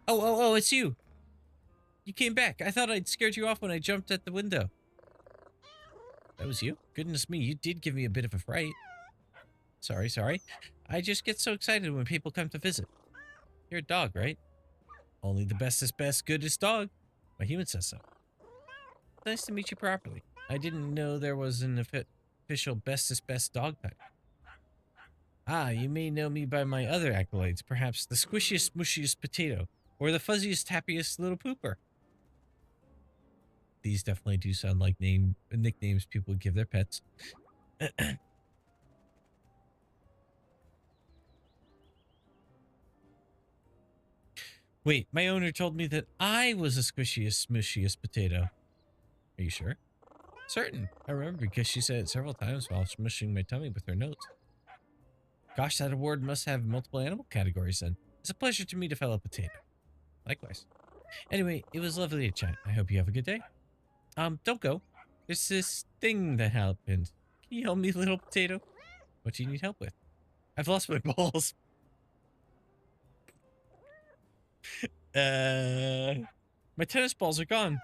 Oh, it's you. You came back. I thought I'd scared you off when I jumped at the window. That was you? Goodness me, you did give me a bit of a fright. Sorry. I just get so excited when people come to visit. You're a dog, right? Only the bestest best goodest dog. My human says so. Nice to meet you properly. I didn't know there was an official bestest best dog type. Ah, you may know me by my other accolades, perhaps the squishiest, mushiest potato, or the fuzziest, happiest little pooper. These definitely do sound like nicknames people would give their pets. Wait, my owner told me that I was the squishiest, smushiest potato. Are you sure? Certain. I remember because she said it several times while smushing my tummy with her nose. Gosh, that award must have multiple animal categories then. It's a pleasure to meet a fellow potato. Likewise. Anyway, it was lovely to chat. I hope you have a good day. Don't go. There's this thing that happened. Can you help me, little potato? What do you need help with? I've lost my balls. My tennis balls are gone.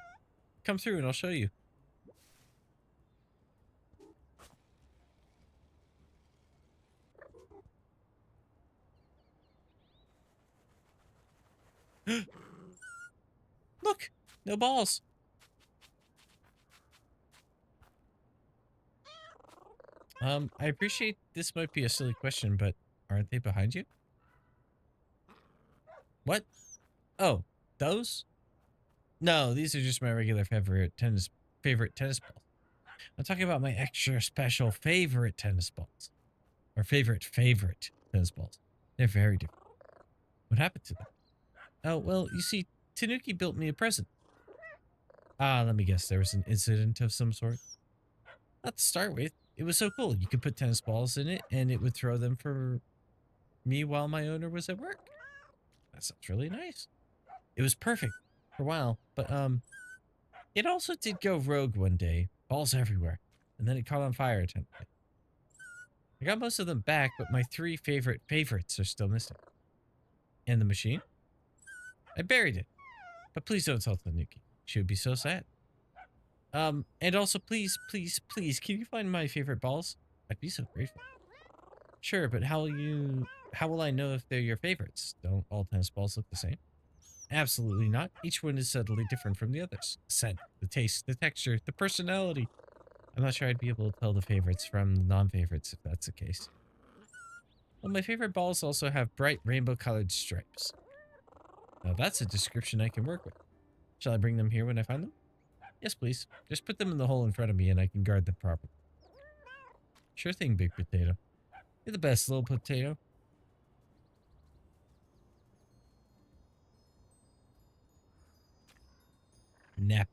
Come through and I'll show you. Look, no balls. I appreciate this might be a silly question, but aren't they behind you? What? Oh, those? No, these are just my regular favorite tennis balls. I'm talking about my extra special favorite tennis balls. Or favorite tennis balls. They're very different. What happened to them? Oh, well, you see, Tanuki built me a present. Let me guess, there was an incident of some sort? Not to start with. It was so cool. You could put tennis balls in it, and it would throw them for me while my owner was at work. That sounds really nice. It was perfect for a while, but, it also did go rogue one day. Balls everywhere. And then it caught on fire attempted. I got most of them back, but my 3 favorites are still missing. And the machine? I buried it. But please don't tell Tanuki. She would be so sad. And also please, can you find my favorite balls? I'd be so grateful. Sure, but how will I know if they're your favorites? Don't all tennis balls look the same? Absolutely not. Each one is subtly different from the others. The scent, the taste, the texture, the personality. I'm not sure I'd be able to tell the favorites from the non-favorites if that's the case. Well, my favorite balls also have bright rainbow-colored stripes. Now that's a description I can work with. Shall I bring them here when I find them? Yes, please. Just put them in the hole in front of me and I can guard them properly. Sure thing, big potato. You're the best, little potato. Nap.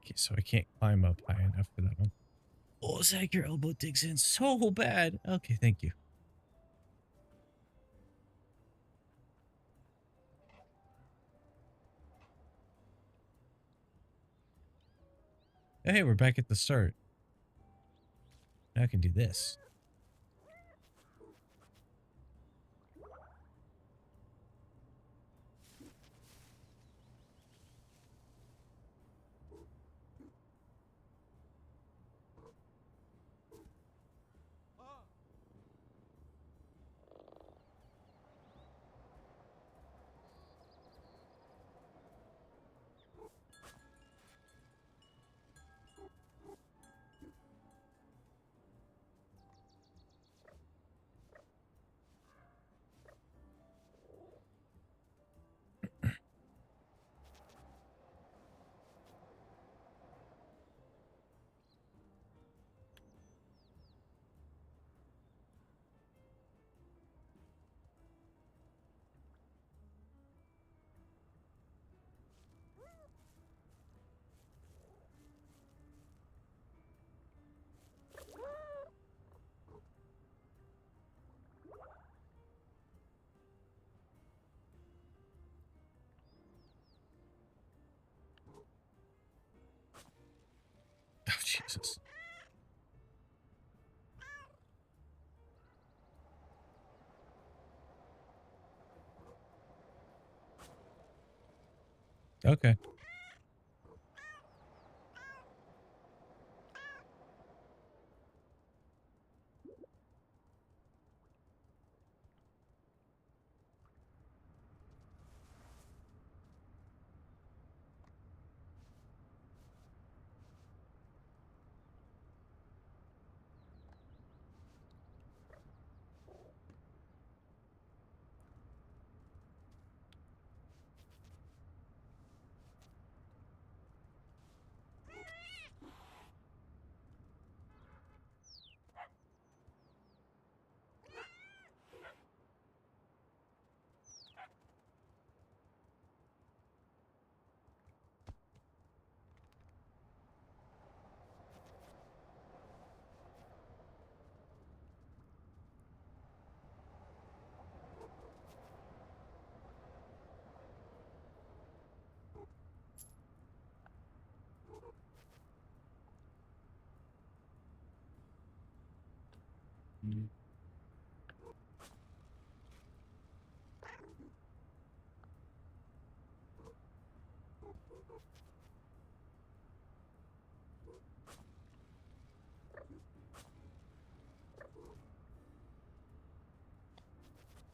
Okay, so I can't climb up high enough for that one. Oh, Zach, your elbow digs in so bad. Okay, thank you. Hey, we're back at the start. Now I can do this. boxes. Okay.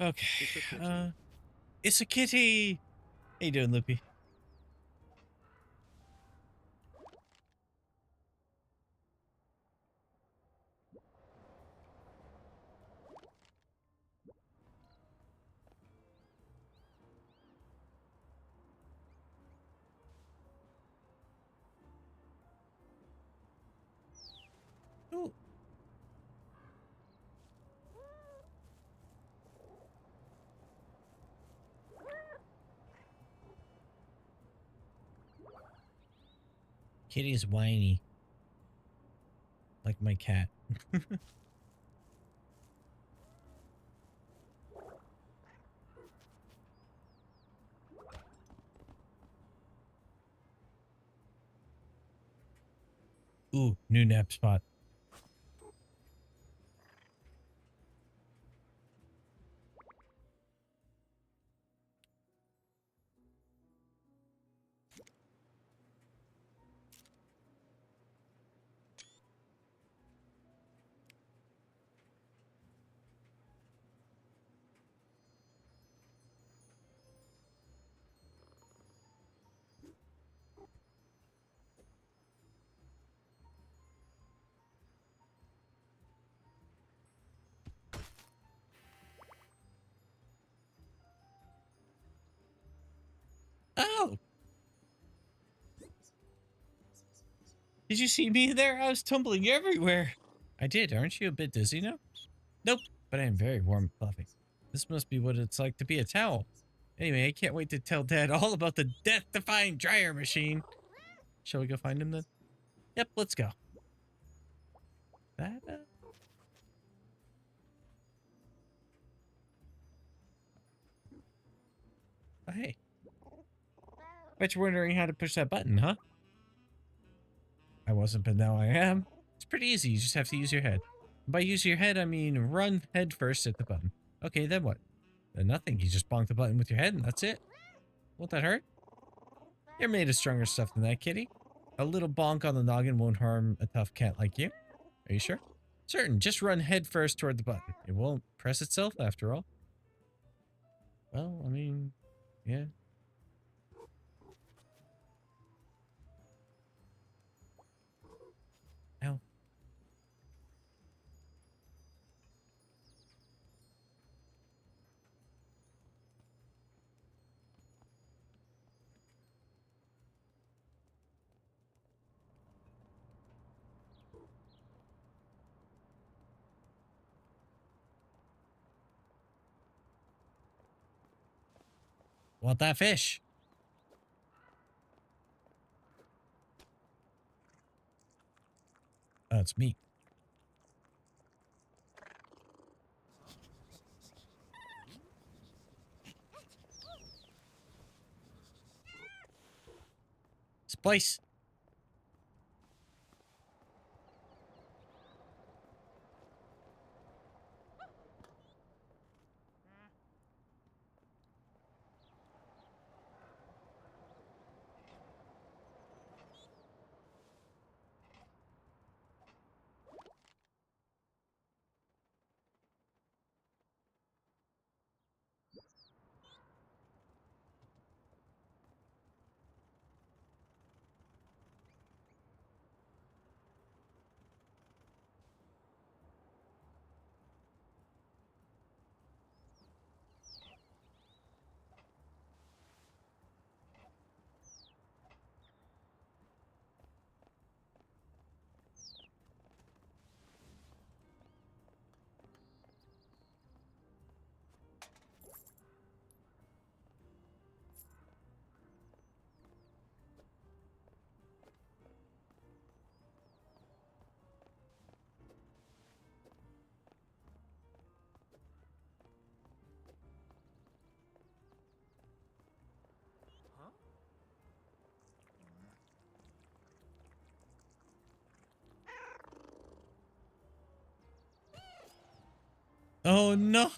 Okay. It's a kitty. How you doing, Loopy? Ooh. Kitty's whiny. Like my cat. Ooh, new nap spot. Oh! Did you see me there? I was tumbling everywhere. I did. Aren't you a bit dizzy now? Nope, but I am very warm and fluffy. This must be what it's like to be a towel. Anyway, I can't wait to tell Dad all about the death-defying dryer machine. Shall we go find him then? Yep, let's go. That, oh, hey. Bet you're wondering how to push that button, huh? I wasn't, but now I am. It's pretty easy. You just have to use your head. By use your head, I mean run head first at the button. Okay, then what? Then nothing. You just bonk the button with your head and that's it. Won't that hurt? You're made of stronger stuff than that, kitty. A little bonk on the noggin won't harm a tough cat like you. Are you sure? Certain. Just run head first toward the button. It won't press itself after all. Well, I mean, yeah. Ow. Want that fish? Oh, it's me. Splice. Oh no!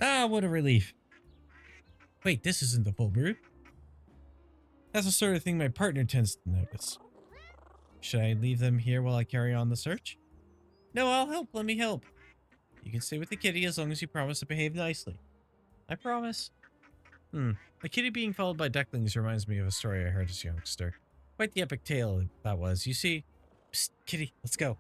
Ah, what a relief. Wait, this isn't the full brood. That's the sort of thing my partner tends to notice. Should I leave them here while I carry on the search? No, I'll help. Let me help. You can stay with the kitty as long as you promise to behave nicely. I promise. A kitty being followed by ducklings reminds me of a story I heard as a youngster. Quite the epic tale that was. You see... Psst, kitty, let's go.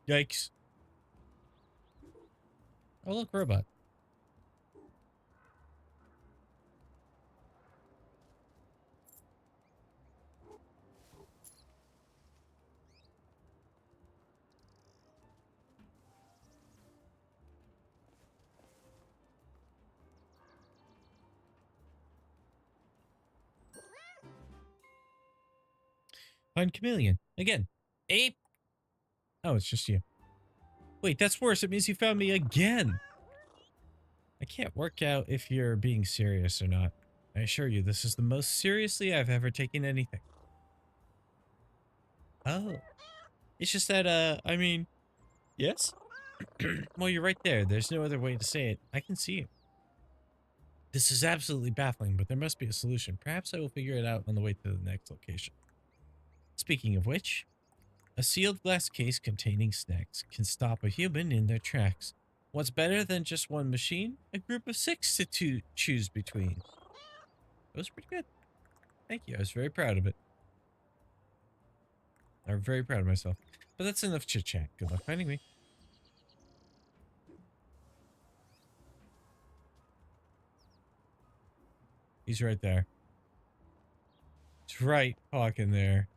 Yikes. Oh, look, robot. Find chameleon. Again. Ape. Oh, it's just you. Wait, that's worse. It means you found me again. I can't work out if you're being serious or not. I assure you, this is the most seriously I've ever taken anything. Oh. It's just that, I mean, yes? Well, you're right there. There's no other way to say it. I can see you. This is absolutely baffling, but there must be a solution. Perhaps I will figure it out on the way to the next location. Speaking of which, a sealed glass case containing snacks can stop a human in their tracks. What's better than just one machine? A group of 6 to choose between. It was pretty good. Thank you. I was very proud of it. I'm very proud of myself. But that's enough chit-chat. Good luck finding me. He's right there. He's right fucking there.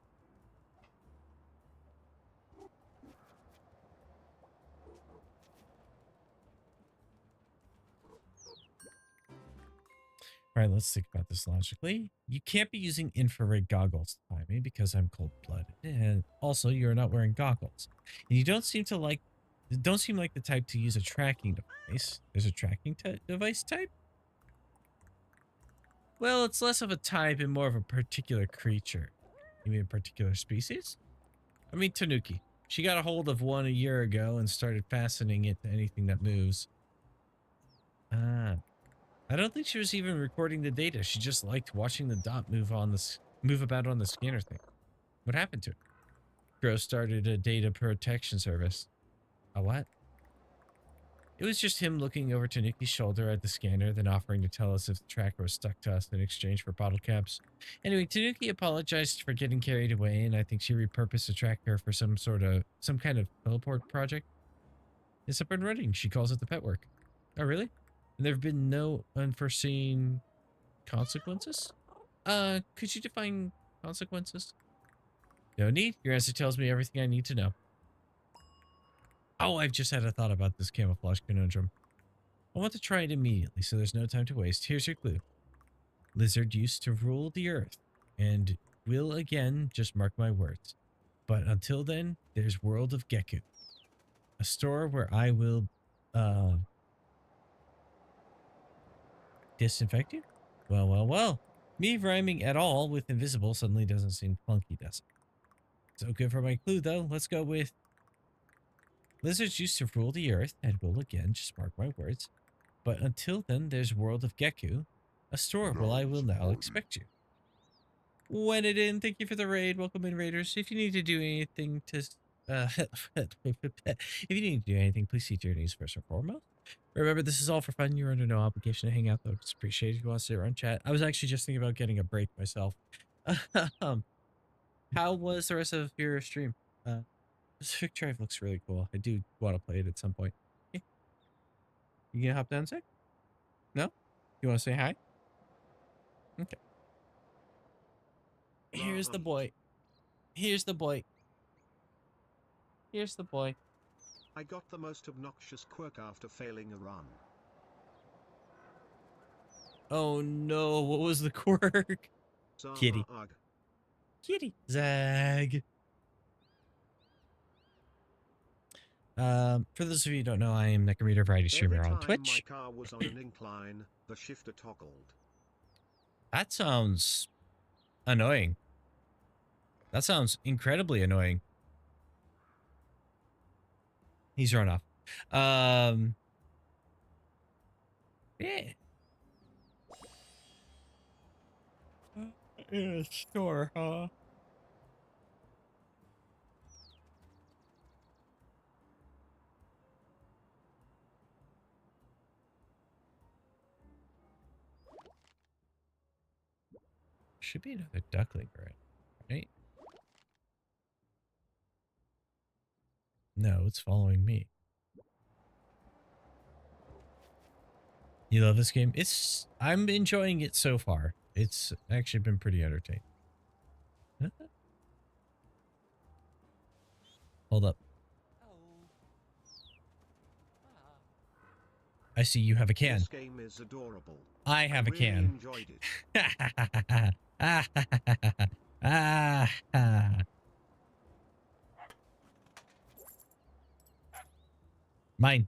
All right, let's think about this logically. You can't be using infrared goggles to find me because I'm cold-blooded, and also you're not wearing goggles. And you don't seem like the type to use a tracking device. There's a tracking device type? Well, it's less of a type and more of a particular creature. You mean a particular species? I mean Tanuki. She got a hold of one a year ago and started fastening it to anything that moves. Ah. I don't think she was even recording the data. She just liked watching the dot move about on the scanner thing. What happened to it? Gross started a data protection service. A what? It was just him looking over Taniki's shoulder at the scanner, then offering to tell us if the tracker was stuck to us in exchange for bottle caps. Anyway, Tanuki apologized for getting carried away, and I think she repurposed the tracker for some kind of teleport project. It's up and running. She calls it the pet work. Oh, really? And there have been no unforeseen consequences? Could you define consequences? No need. Your answer tells me everything I need to know. Oh, I've just had a thought about this camouflage conundrum. I want to try it immediately, so there's no time to waste. Here's your clue. Lizard used to rule the earth, and will again, just mark my words. But until then, there's World of Geku, a store where I will uh, disinfect you? Well, well, well. Me rhyming at all with invisible suddenly doesn't seem funky, does it? So good for my clue, though. Let's go with lizards used to rule the earth, and will again, just mark my words. But until then, there's World of Geku, a store where I will now expect you. When it in, thank you for the raid. Welcome in, raiders. If you need to do anything to, if you need to do anything, please see to your needs first and foremost. Remember, this is all for fun. You're under no obligation to hang out, though. It's appreciated if you want to sit around chat. I was actually just thinking about getting a break myself. How was the rest of your stream? Pacific Drive looks really cool. I do want to play it at some point. Yeah. You gonna hop down, sir? No? You want to say hi? Okay. Here's the boy. Here's the boy. Here's the boy. I got the most obnoxious quirk after failing a run. Oh no, what was the quirk? Kitty. Kitty. Zag. For those of you who don't know, I am Necrometer variety streamer on Twitch. My car was on an incline, the shifter toggled. That sounds annoying. That sounds incredibly annoying. He's run off. Yeah. In a store, huh? Should be another duckling, right? No, it's following me. You love this game? I'm enjoying it so far. It's actually been pretty entertaining. Hold up. I see you have a can. This game is adorable. I have a can. Enjoyed it. Mine.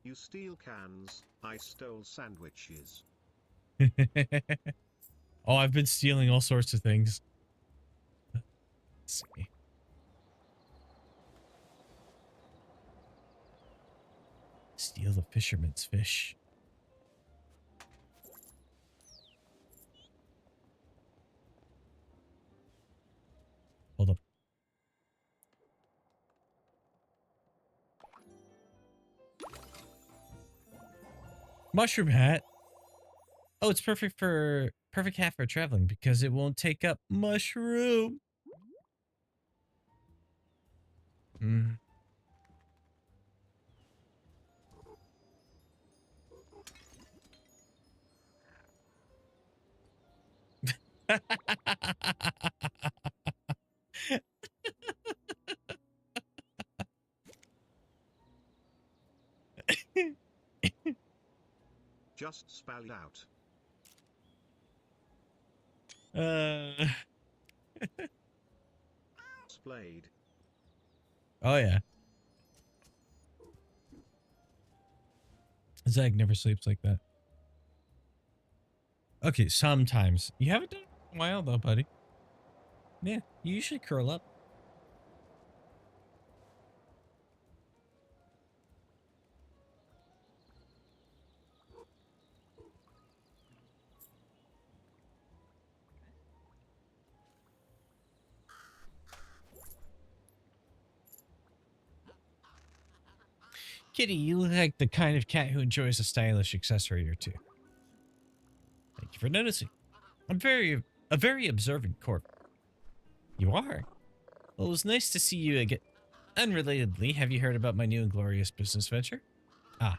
You steal cans, I stole sandwiches. Oh, I've been stealing all sorts of things. Let's see. Steal the fisherman's fish. Hold up. Mushroom hat. Oh, it's perfect hat for traveling because it won't take up mushroom. Mm. Just spell it out. Splayed. Oh yeah. Zag never sleeps like that. Okay, sometimes. You haven't done it in a while though, buddy. Yeah, you usually curl up. Kitty, you look like the kind of cat who enjoys a stylish accessory or two. Thank you for noticing. I'm a very observant corp. You are. Well, it was nice to see you again. Unrelatedly, have you heard about my new and glorious business venture? Ah,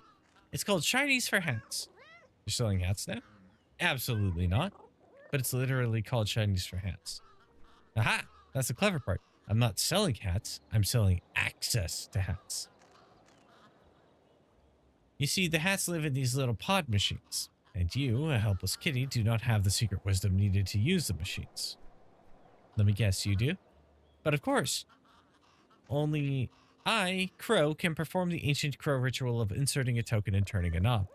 it's called Shinies for Hats. You're selling hats now? Absolutely not. But it's literally called Shinies for Hats. Aha! That's the clever part. I'm not selling hats, I'm selling access to hats. You see, the hats live in these little pod machines, and you, a helpless kitty, do not have the secret wisdom needed to use the machines. Let me guess, you do? But of course, only I, Crow, can perform the ancient Crow ritual of inserting a token and turning a knob.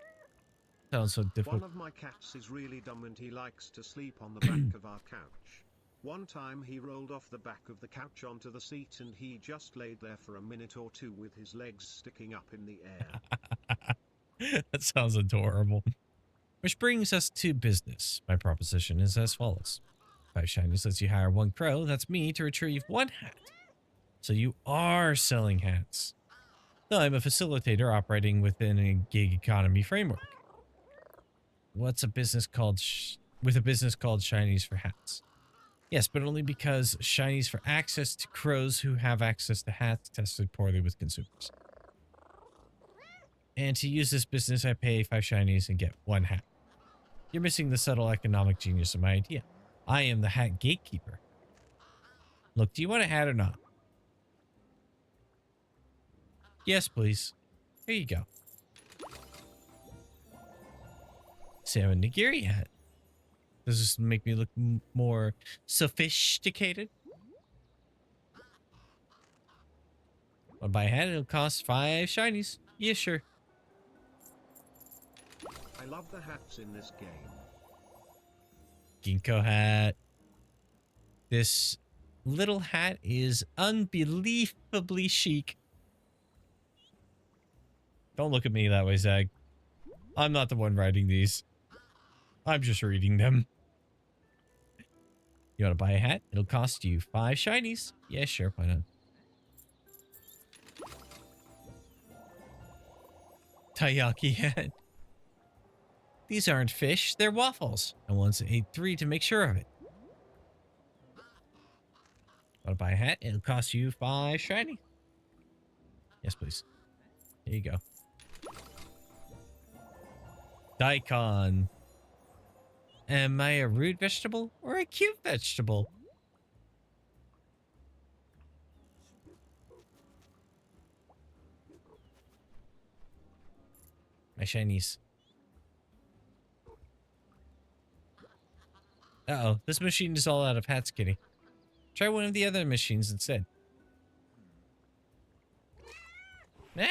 Sounds so One difficult. of my cats is really dumb and he likes to sleep on the back of our couch. One time he rolled off the back of the couch onto the seat and he just laid there for a minute or two with his legs sticking up in the air. That sounds adorable. Which brings us to business. My proposition is as follows. 5 shinies lets you hire 1 crow, that's me, to retrieve 1 hat. So you are selling hats. No, I'm a facilitator operating within a gig economy framework. What's a business called with a business called Shinies for Hats? Yes, but only because Shinies for access to crows who have access to hats tested poorly with consumers. And to use this business, I pay 5 Shinies and get 1 hat. You're missing the subtle economic genius of my idea. I am the hat gatekeeper. Look, do you want a hat or not? Yes, please. Here you go. Salmon Nigiri hat. Does this make me look more sophisticated? I'll buy a hat, it'll cost 5 shinies. Yeah, sure. I love the hats in this game. Ginkgo hat. This little hat is unbelievably chic. Don't look at me that way, Zag. I'm not the one writing these. I'm just reading them. You want to buy a hat? It'll cost you 5 shinies. Yeah, sure. Why not? Taiyaki hat. These aren't fish. They're waffles. I once ate 3 to make sure of it. Want to buy a hat? It'll cost you 5 shiny. Yes, please. There you go. Daikon. Am I a rude vegetable or a cute vegetable? My shinies. Uh-oh, this machine is all out of hats, kitty. Try one of the other machines instead. Ah!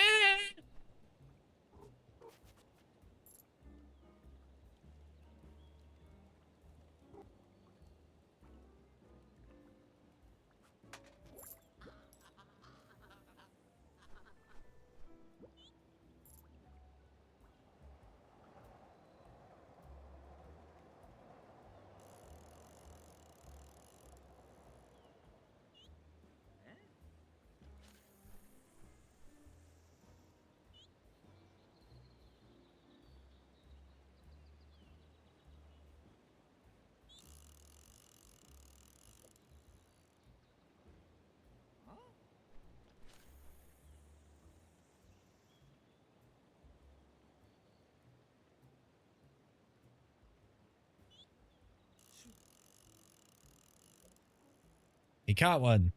He caught one.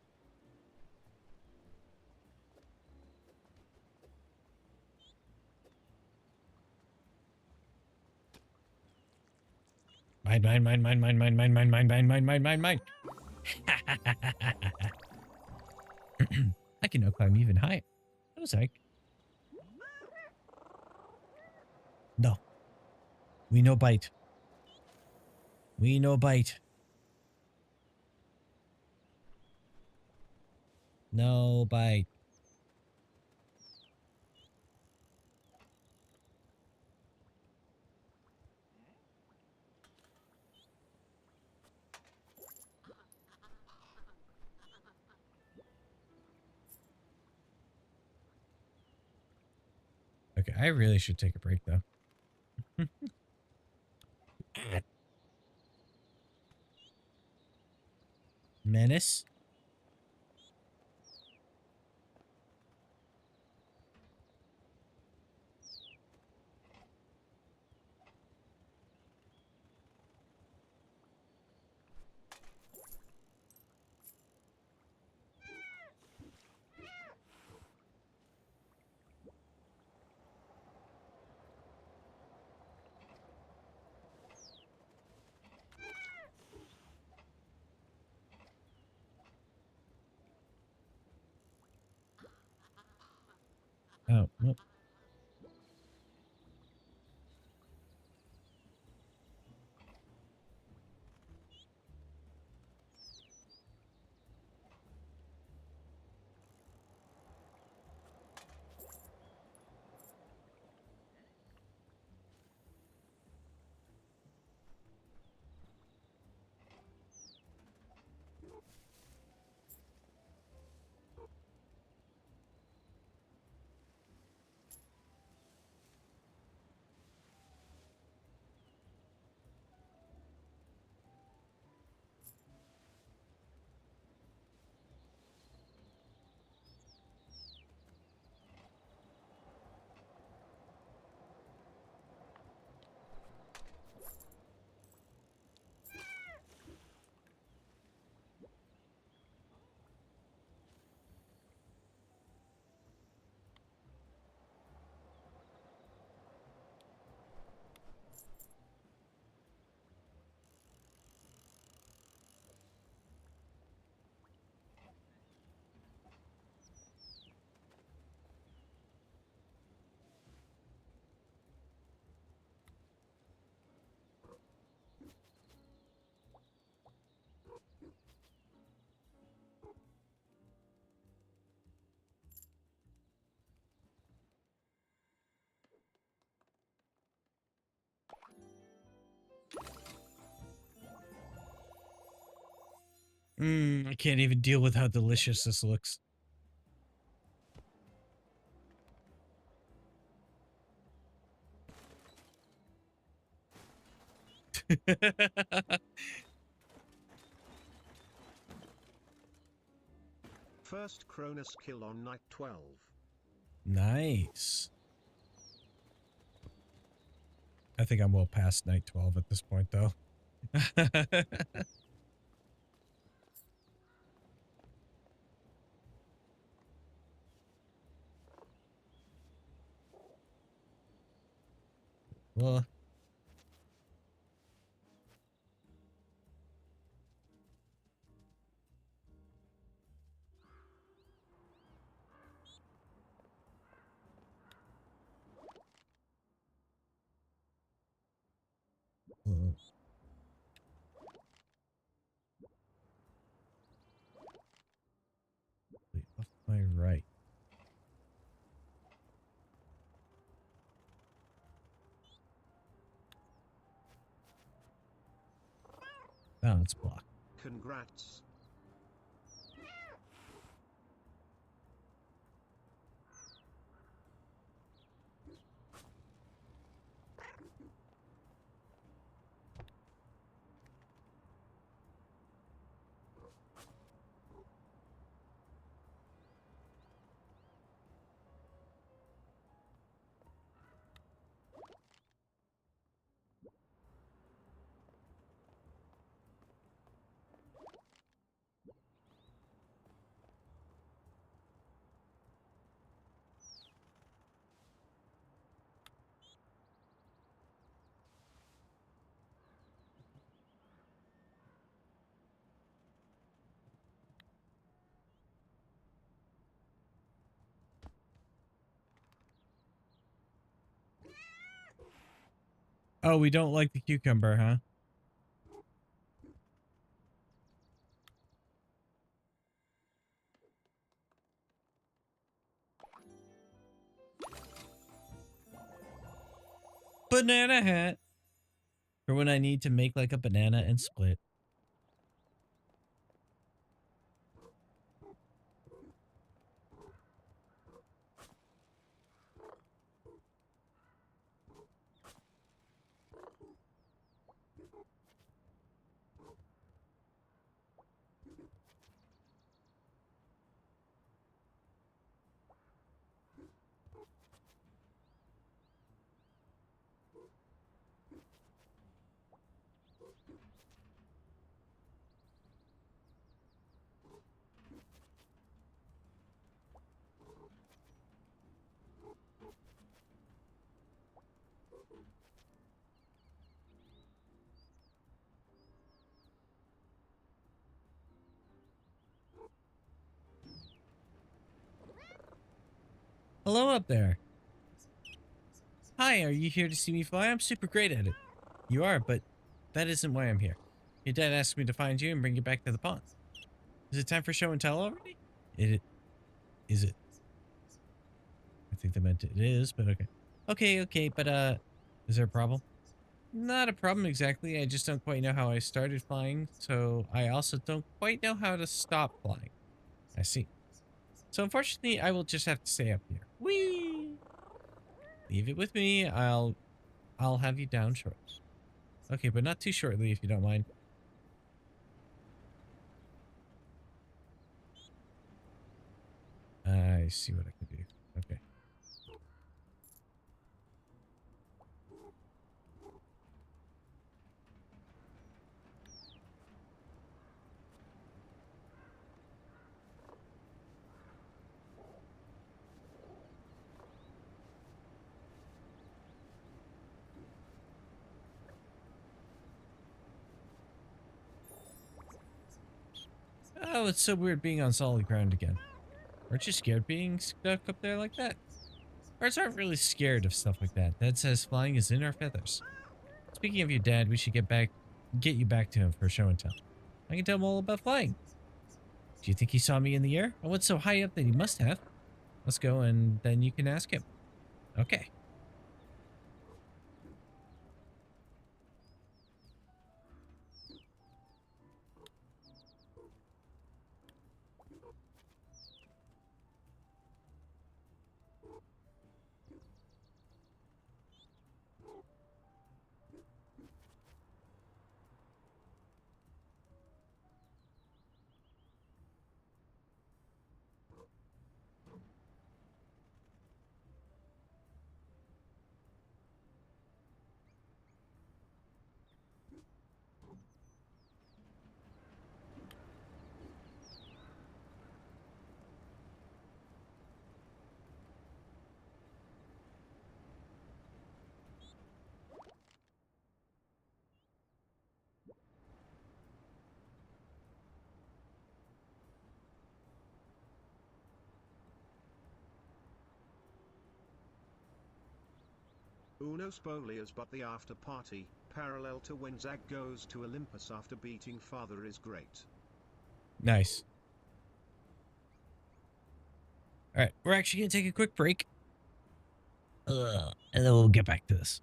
Mine, mine, mine, mine, mine, mine, mine, mine, mine, mine, mine, mine, mine, mine. I can now climb even higher. No, Zach. No. We no bite. We no bite. No bite. Okay, I really should take a break though. Menace. Oh, well. I can't even deal with how delicious this looks. First Cronus kill on night 12. Nice. I think I'm well past night 12 at this point, though. Well, wait, off my right. Oh, it's blocked. Congrats. Oh, we don't like the cucumber, huh? Banana hat. For when I need to make like a banana and split. Hello up there. Hi, are you here to see me fly? I'm super great at it. You are, but that isn't why I'm here. Your dad asked me to find you and bring you back to the pond. Is it time for show and tell already? It is it. I think they meant it is, but okay. Okay, but is there a problem? Not a problem exactly. I just don't quite know how I started flying, so I also don't quite know how to stop flying. I see. So unfortunately, I will just have to stay up here. Whee! Leave it with me. I'll have you down short. Okay, but not too shortly if you don't mind. I see what I can do. Okay. Oh, it's so weird being on solid ground again. Aren't you scared being stuck up there like that? Birds aren't really scared of stuff like that. Dad says flying is in our feathers. Speaking of your dad, we should get you back to him for show and tell. I can tell him all about flying. Do you think he saw me in the air? I went so high up that he must have. Let's go and then you can ask him. Okay. Uno Spolias, but the after party, parallel to when Zag goes to Olympus after beating father, is great. Nice. All right. We're actually going to take a quick break. And then we'll get back to this.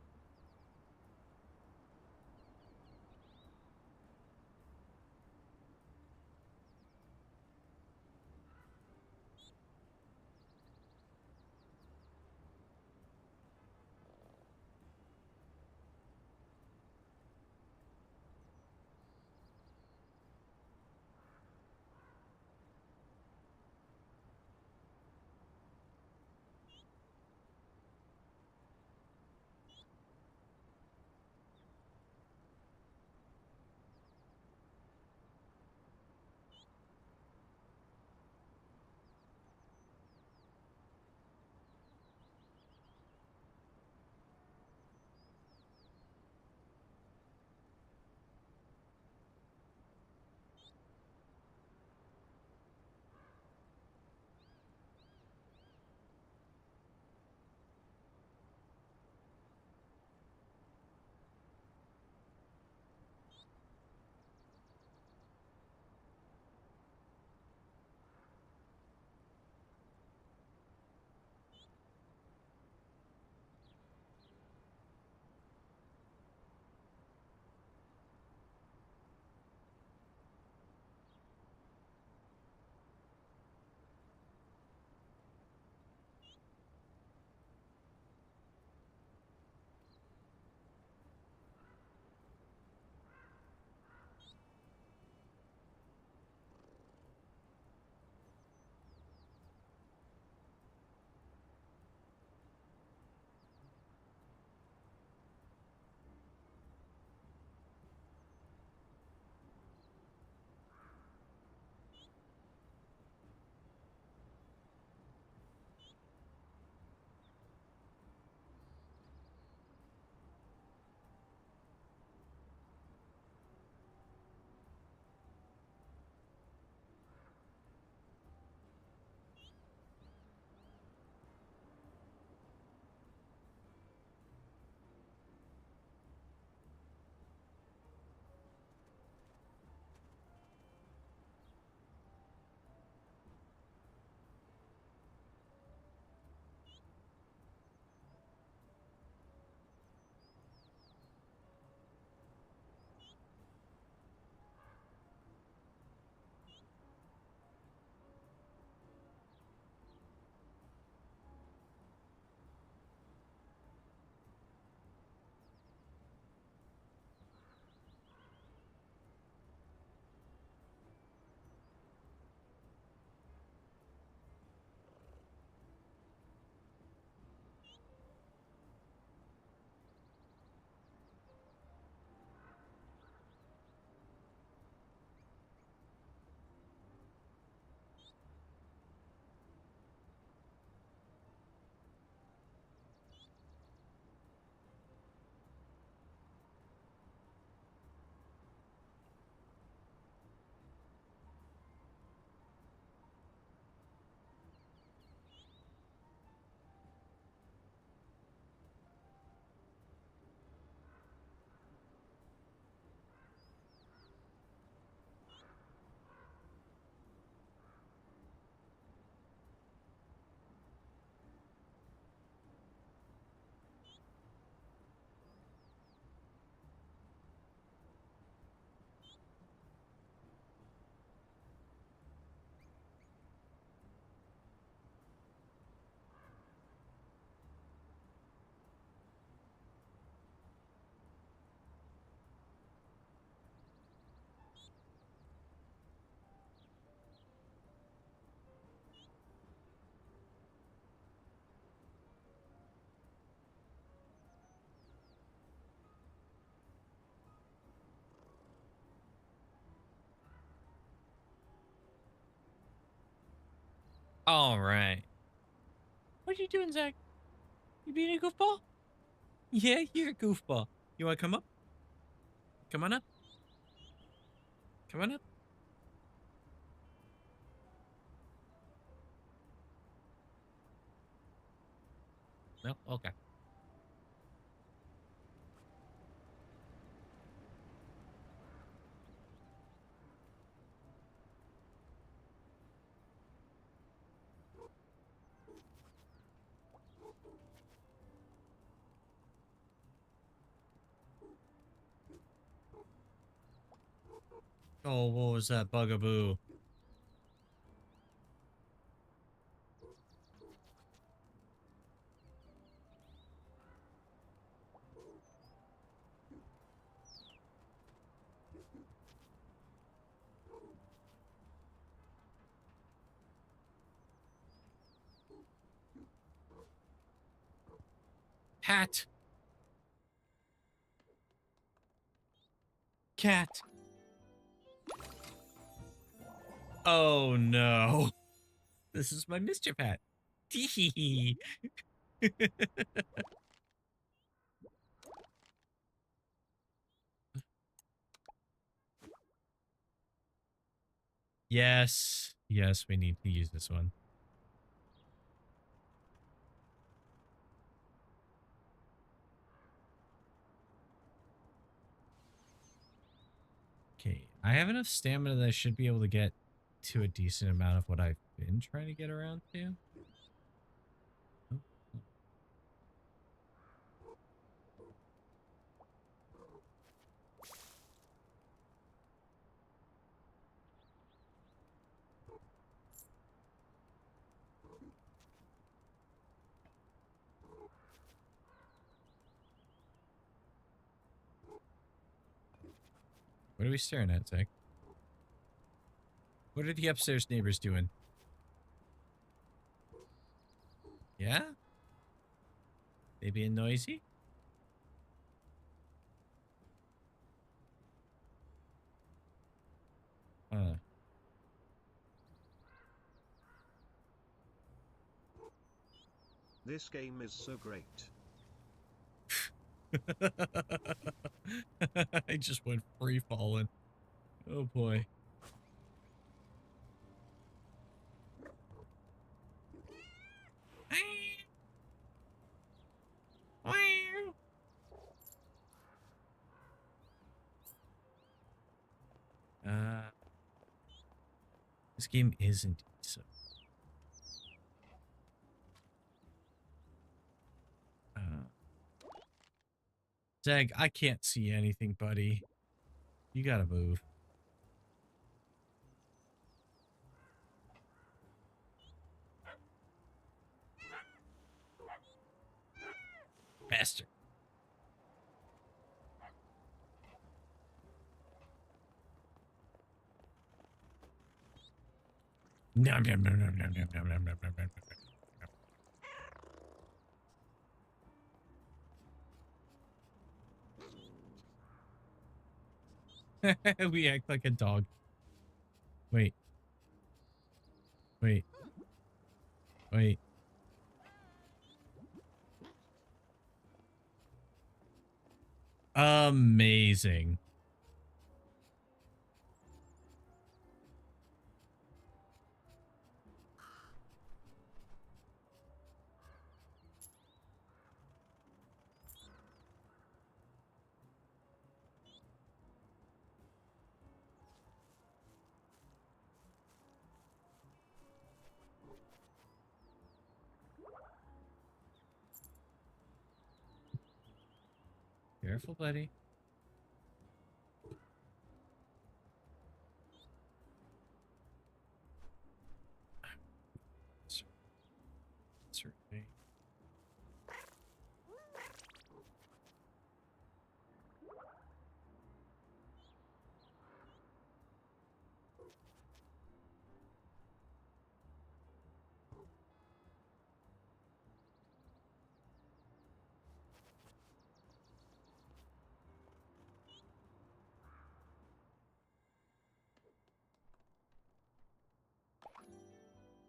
All right. What are you doing, Zach? You being a goofball? Yeah, you're a goofball. You want to come up? Come on up. Come on up. No? Okay. Oh, what was that bugaboo? Cat. Cat. Oh, no. This is my mischief hat. Tee. Yes. Yes, we need to use this one. Okay. I have enough stamina that I should be able to get to a decent amount of what I've been trying to get around to. Oh, oh. What are we staring at, Zach? What are the upstairs neighbors doing? Yeah? They being noisy? Uh. This game is so great. I just went free falling. Oh boy. Uh, this game is indeed so. Uh, Zag, I can't see anything, buddy. You gotta move. Faster. Nom, nom, nom, nom, nom, nom, nom, nom, nom, nom, nom. We act like a dog. Wait. Wait. Wait. Amazing. Careful, buddy. Certainly.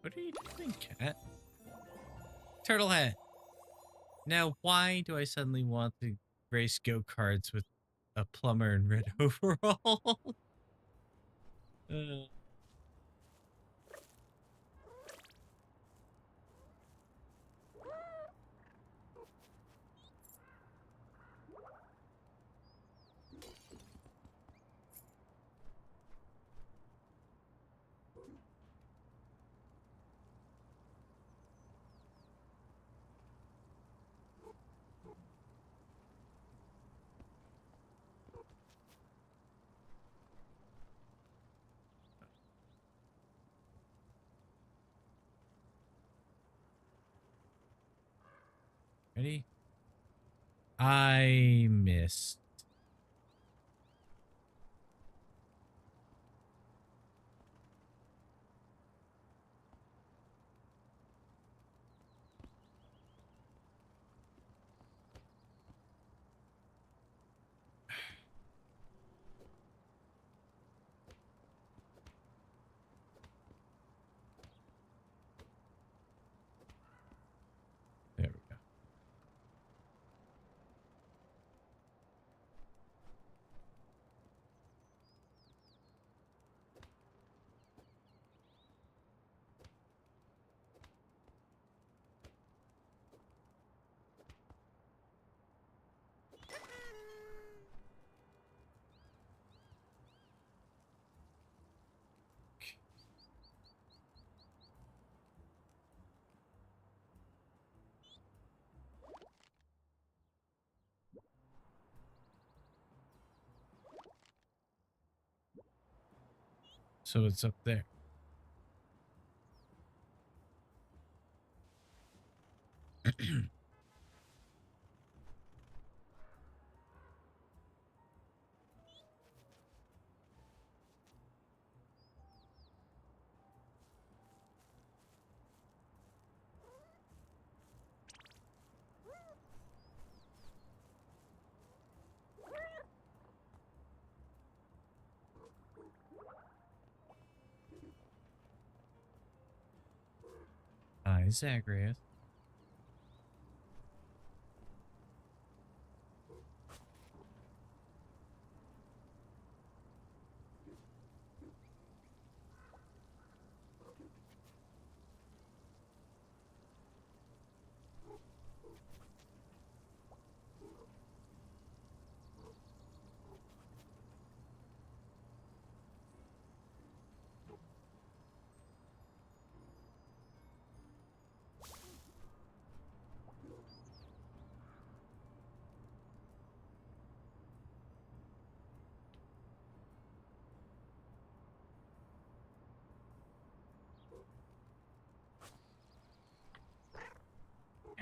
What are you doing, cat? Turtle hat. Now, why do I suddenly want to race go-karts with a plumber in red overalls? uh, ready? I missed. There we go. So it's up there. Hi, Zagreus.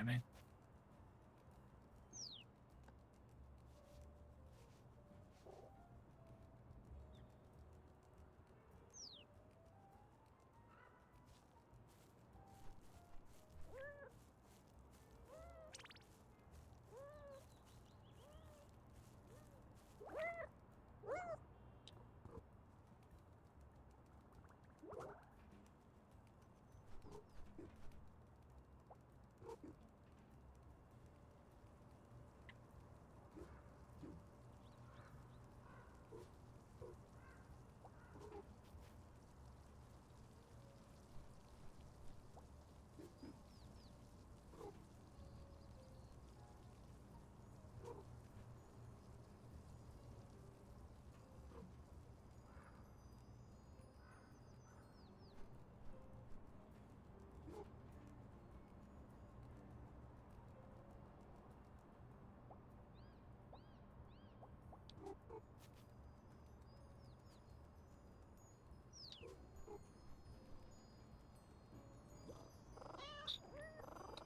Damn it.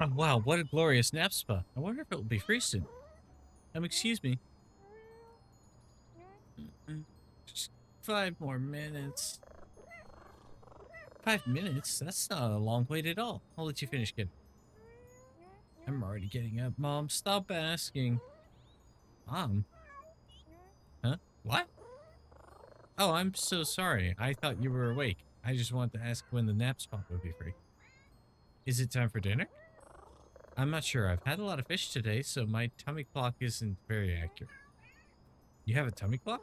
Oh, wow, what a glorious nap spot. I wonder if it will be free soon. Excuse me. Just 5 more minutes. 5 minutes? That's not a long wait at all. I'll let you finish, kid. I'm already getting up, Mom. Stop asking. Mom? Huh? What? Oh, I'm so sorry. I thought you were awake. I just wanted to ask when the nap spot would be free. Is it time for dinner? I'm not sure. I've had a lot of fish today, so my tummy clock isn't very accurate. You have a tummy clock?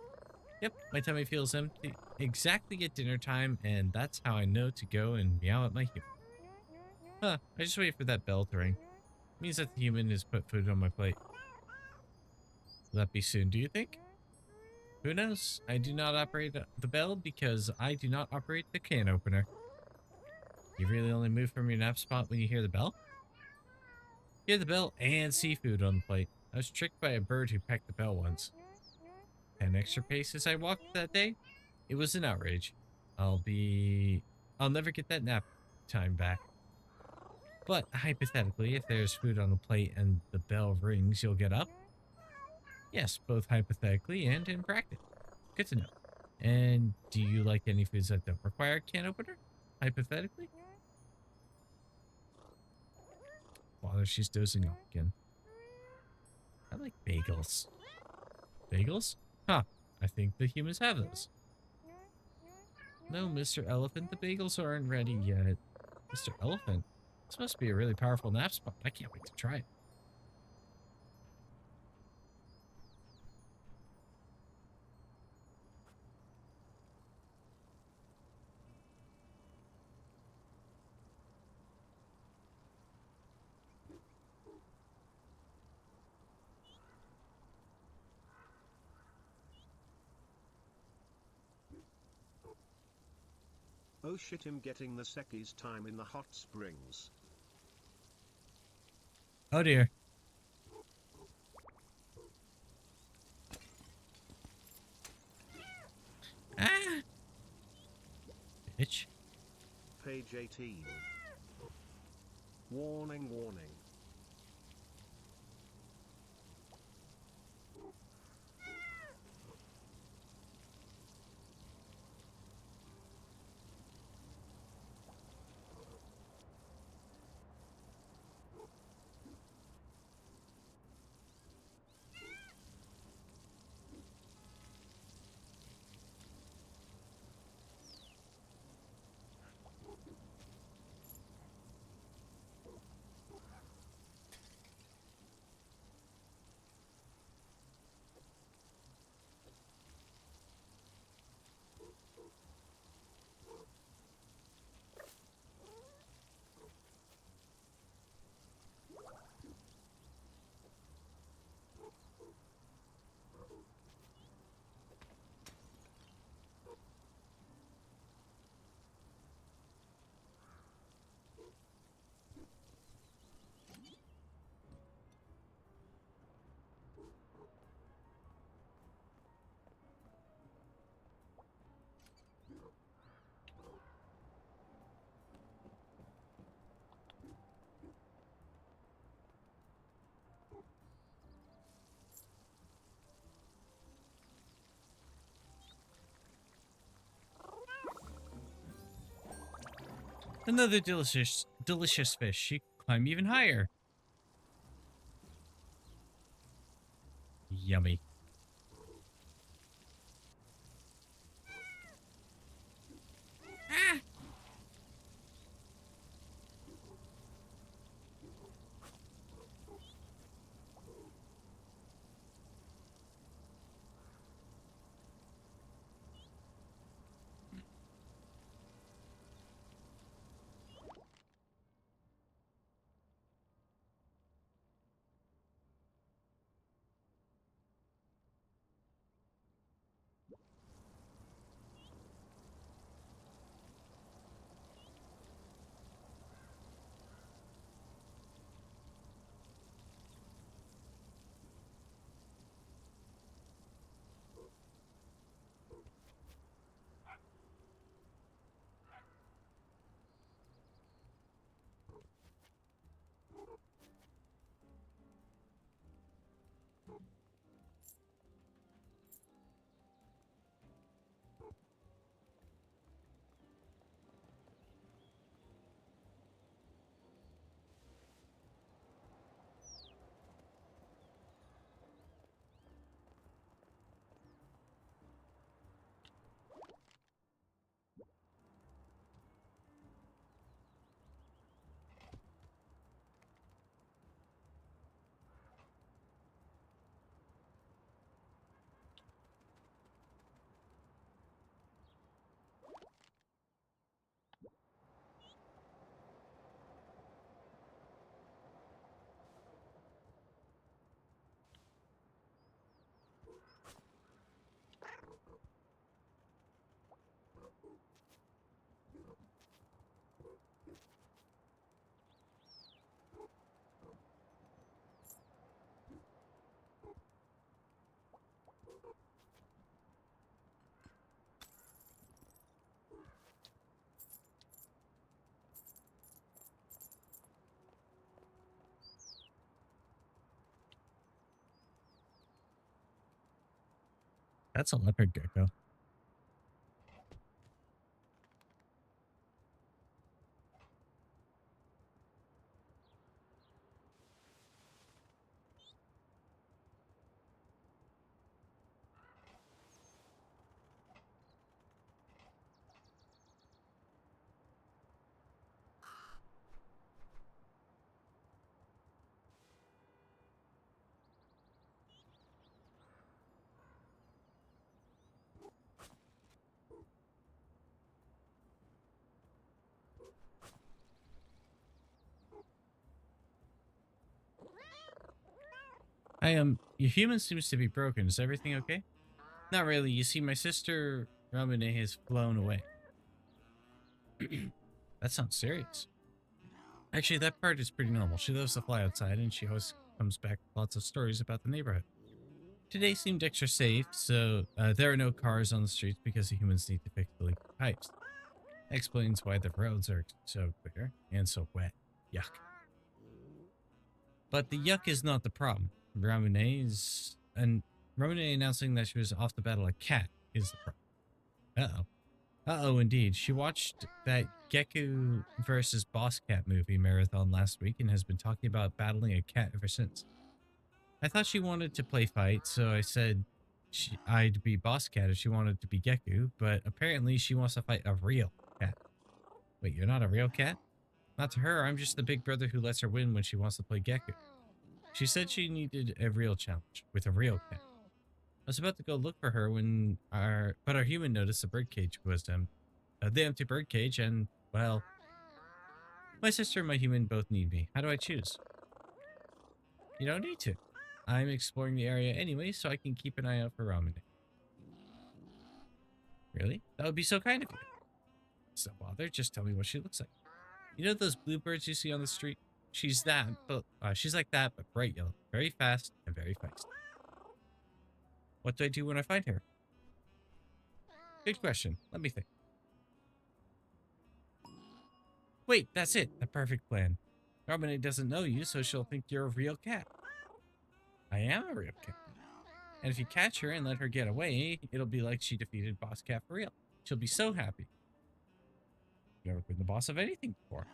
Yep, my tummy feels empty exactly at dinner time, and that's how I know to go and meow at my human. Huh, I just wait for that bell to ring. Means that the human has put food on my plate. Will that be soon, do you think? Who knows? I do not operate the bell because I do not operate the can opener. You really only move from your nap spot when you hear the bell? Hear the bell and seafood on the plate. I was tricked by a bird who pecked the bell once. 10 extra paces I walked that day? It was an outrage. I'll never get that nap time back. But hypothetically, if there's food on the plate and the bell rings, you'll get up? Yes, both hypothetically and in practice. Good to know. And do you like any foods that don't require a can opener? Hypothetically? Father, she's dozing off again. I like bagels. Bagels? Huh. I think the humans have those. No, Mr. Elephant, the bagels aren't ready yet. Mr. Elephant? This must be a really powerful nap spot. I can't wait to try it. Oh shit, him getting the Seki's time in the hot springs. Oh dear. Ah! Bitch. Page 18. Warning, warning. Another delicious fish. She could climb even higher. Yummy. Ah! That's a leopard gecko. Your human seems to be broken. Is everything okay? Not really. You see, my sister Ramune has flown away. That sounds serious. Actually, that part is pretty normal. She loves to fly outside, and she always comes back with lots of stories about the neighborhood. Today seemed extra safe, so there are no cars on the streets because the humans need to fix the leaky pipes. That explains why the roads are so clear and so wet. Yuck. But the yuck is not the problem. Ramune announcing that she was off to battle a cat is the problem. Uh-oh. Uh-oh, indeed. She watched that Geku versus Boss Cat movie marathon last week and has been talking about battling a cat ever since. I thought she wanted to play fight, so I said I'd be Boss Cat if she wanted to be Geku, but apparently she wants to fight a real cat. Wait, you're not a real cat? Not to her, I'm just the big brother who lets her win when she wants to play Geku. She said she needed a real challenge with a real cat. I was about to go look for her when our human noticed the birdcage was the empty birdcage, and, well, my sister and my human both need me. How do I choose? You don't need to. I'm exploring the area anyway, so I can keep an eye out for Ramune. Really? That would be so kind of you. So bother, just tell me what she looks like. You know those bluebirds you see on the street? She's like that, but bright yellow, very fast and very feisty. What do I do when I find her? Good question. Let me think. Wait, that's it. The perfect plan. Ramune doesn't know you, so she'll think you're a real cat. I am a real cat. And if you catch her and let her get away, it'll be like she defeated Boss Cat for real. She'll be so happy. You've never been the boss of anything before.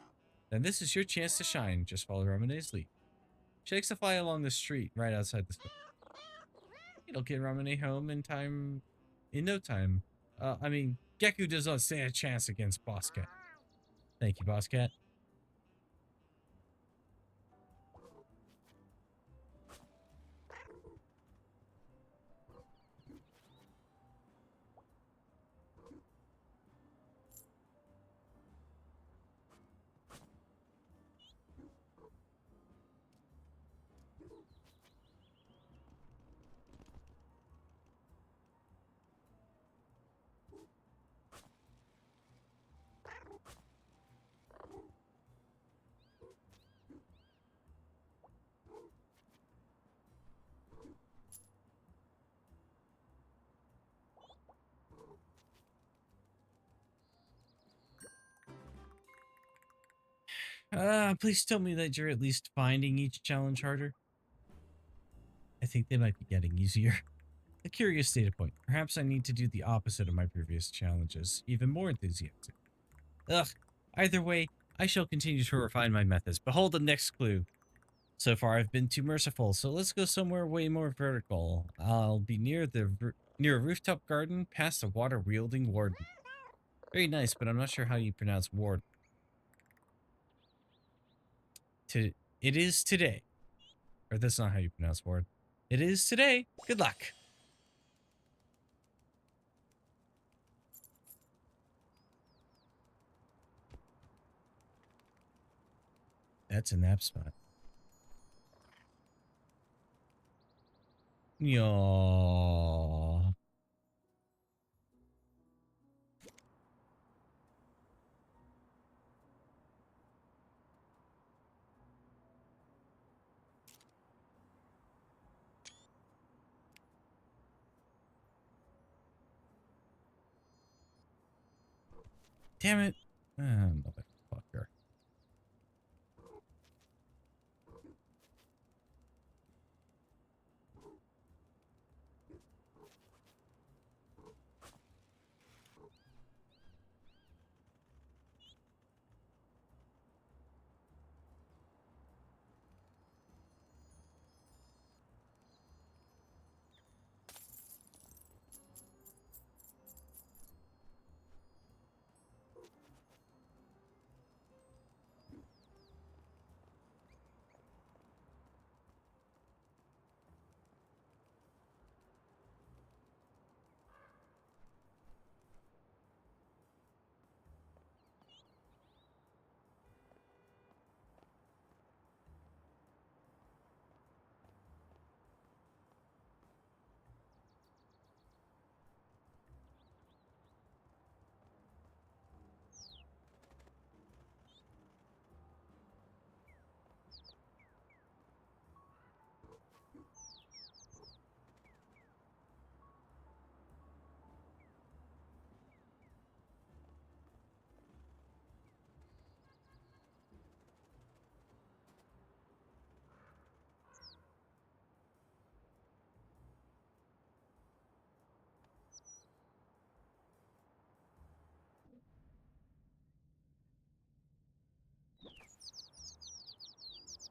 Then this is your chance to shine. Just follow Ramune's lead. She likes to fly along the street right outside the store. It'll get Ramune home in no time. Geku does not stand a chance against Boss Cat. Thank you, Boss Cat. Please tell me that you're at least finding each challenge harder. I think they might be getting easier. A curious data point. Perhaps I need to do the opposite of my previous challenges, even more enthusiastic. Ugh. Either way, I shall continue to refine my methods. Behold the next clue. So far, I've been too merciful, so let's go somewhere way more vertical. I'll be near a rooftop garden, past a water-wielding warden. Very nice, but I'm not sure how you pronounce ward. It is today. Or that's not how you pronounce ward. It is today. Good luck. That's a nap spot. Yaw. Damn it. Motherfucker.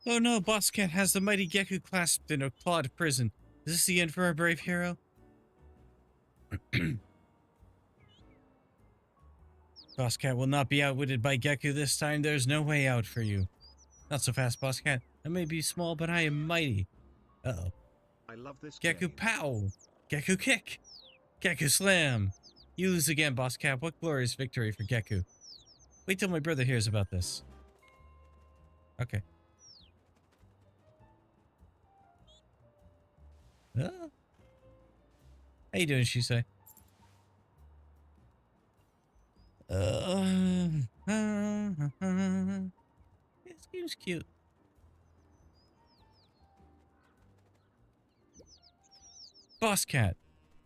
Oh no, Boss Cat has the mighty Geku clasped in a clawed prison. Is this the end for our brave hero? Boss Cat will not be outwitted by Geku this time. There's no way out for you. Not so fast, Boss Cat. I may be small, but I am mighty. Uh-oh. I love this Geku game. Pow! Geku Kick! Geku Slam! You lose again, Boss Cat. What glorious victory for Geku. Wait till my brother hears about this. Okay. How you doing, she say? This game's cute. Boss Cat,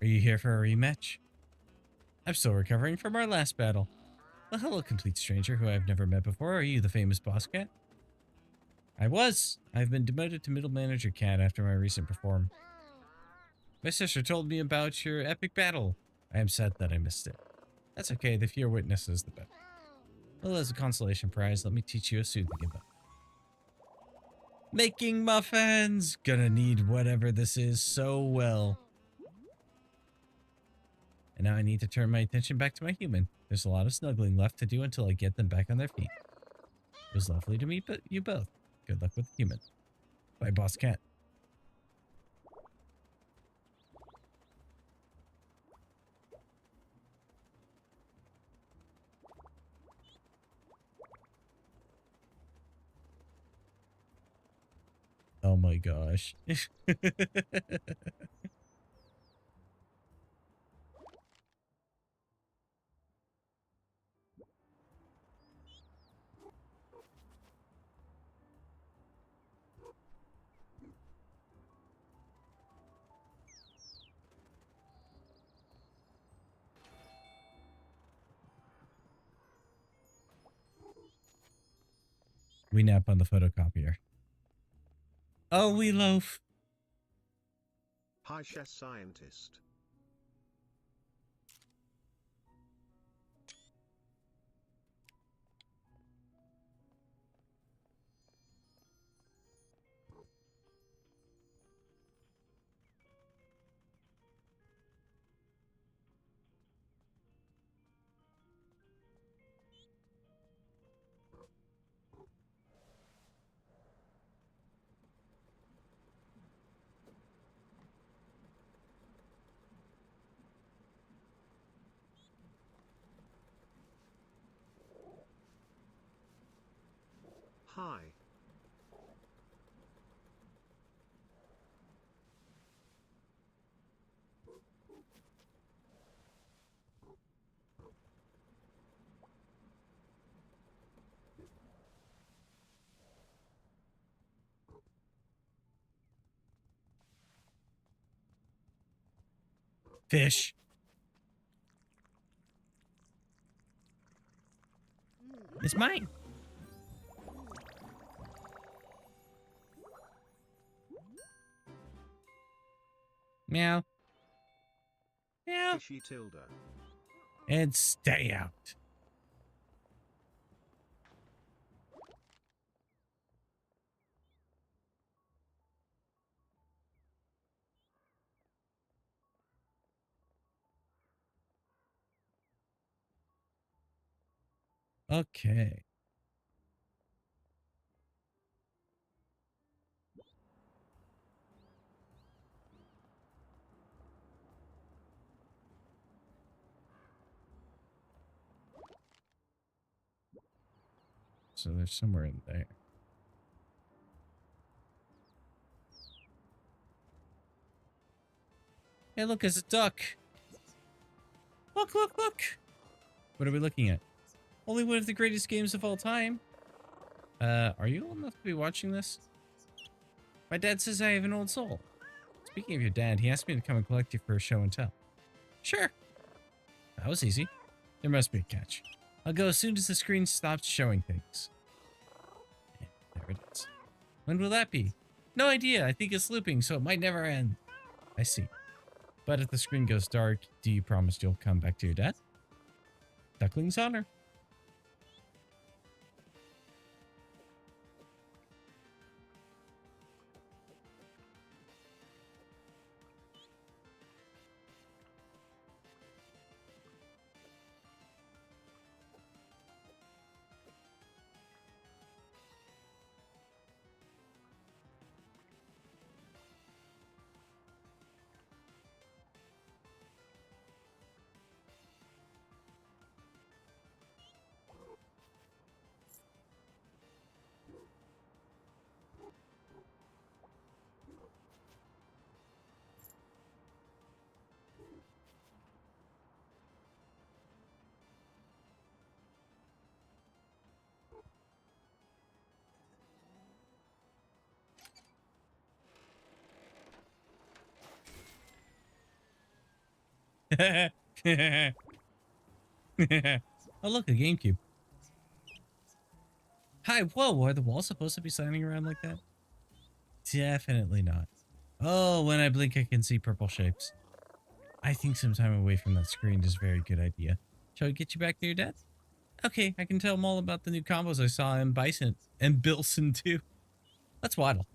are you here for a rematch? I'm still recovering from our last battle. Well, hello, complete stranger who I've never met before. Are you the famous Boss Cat? I was. I've been demoted to Middle Manager Cat after my recent perform. My sister told me about your epic battle. I am sad that I missed it. That's okay, the fewer witnesses, the better. Well, as a consolation prize, let me teach you a soothing about. Making muffins! Gonna need whatever this is so well. And now I need to turn my attention back to my human. There's a lot of snuggling left to do until I get them back on their feet. It was lovely to meet you both. Good luck with the human. Bye, Boss Cat. Oh my gosh. We nap on the photocopier. Oh, we loaf. Hi, chess scientist. Hi. Fish. It's mine. Meow. Meow. Fishy Tilda. And stay out. Okay. So there's somewhere in there. Hey, look, it's a duck. Look, look, look. What are we looking at? Only one of the greatest games of all time. Are you old enough to be watching this? My dad says I have an old soul. Speaking of your dad, he asked me to come and collect you for a show and tell. Sure. That was easy. There must be a catch. I'll go as soon as the screen stops showing things. Yeah, there it is. When will that be? No idea. I think it's looping, so it might never end. I see. But if the screen goes dark, do you promise you'll come back to your dad? Duckling's honor. Oh, look, a GameCube. Hi, whoa, are the walls supposed to be sliding around like that? Definitely not. Oh, when I blink, I can see purple shapes. I think some time away from that screen is a very good idea. Shall we get you back to your dad? Okay, I can tell him all about the new combos I saw in Bison and Bilson too. Let's waddle.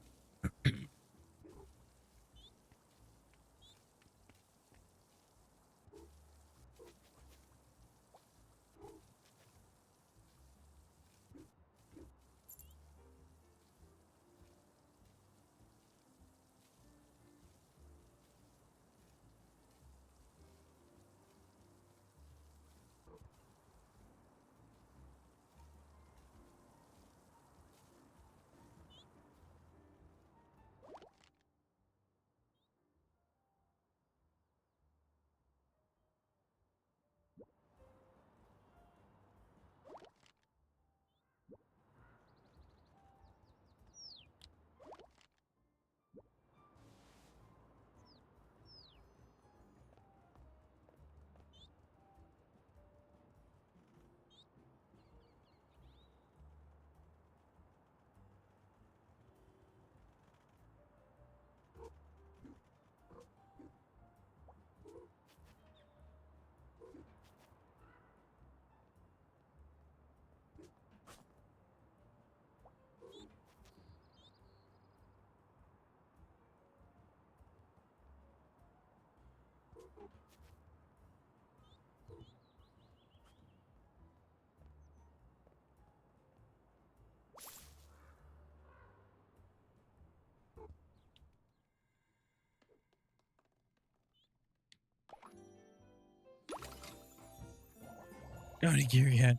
Onigiri hat.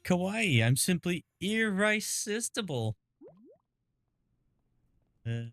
Kawaii, I'm simply irresistible. Uh,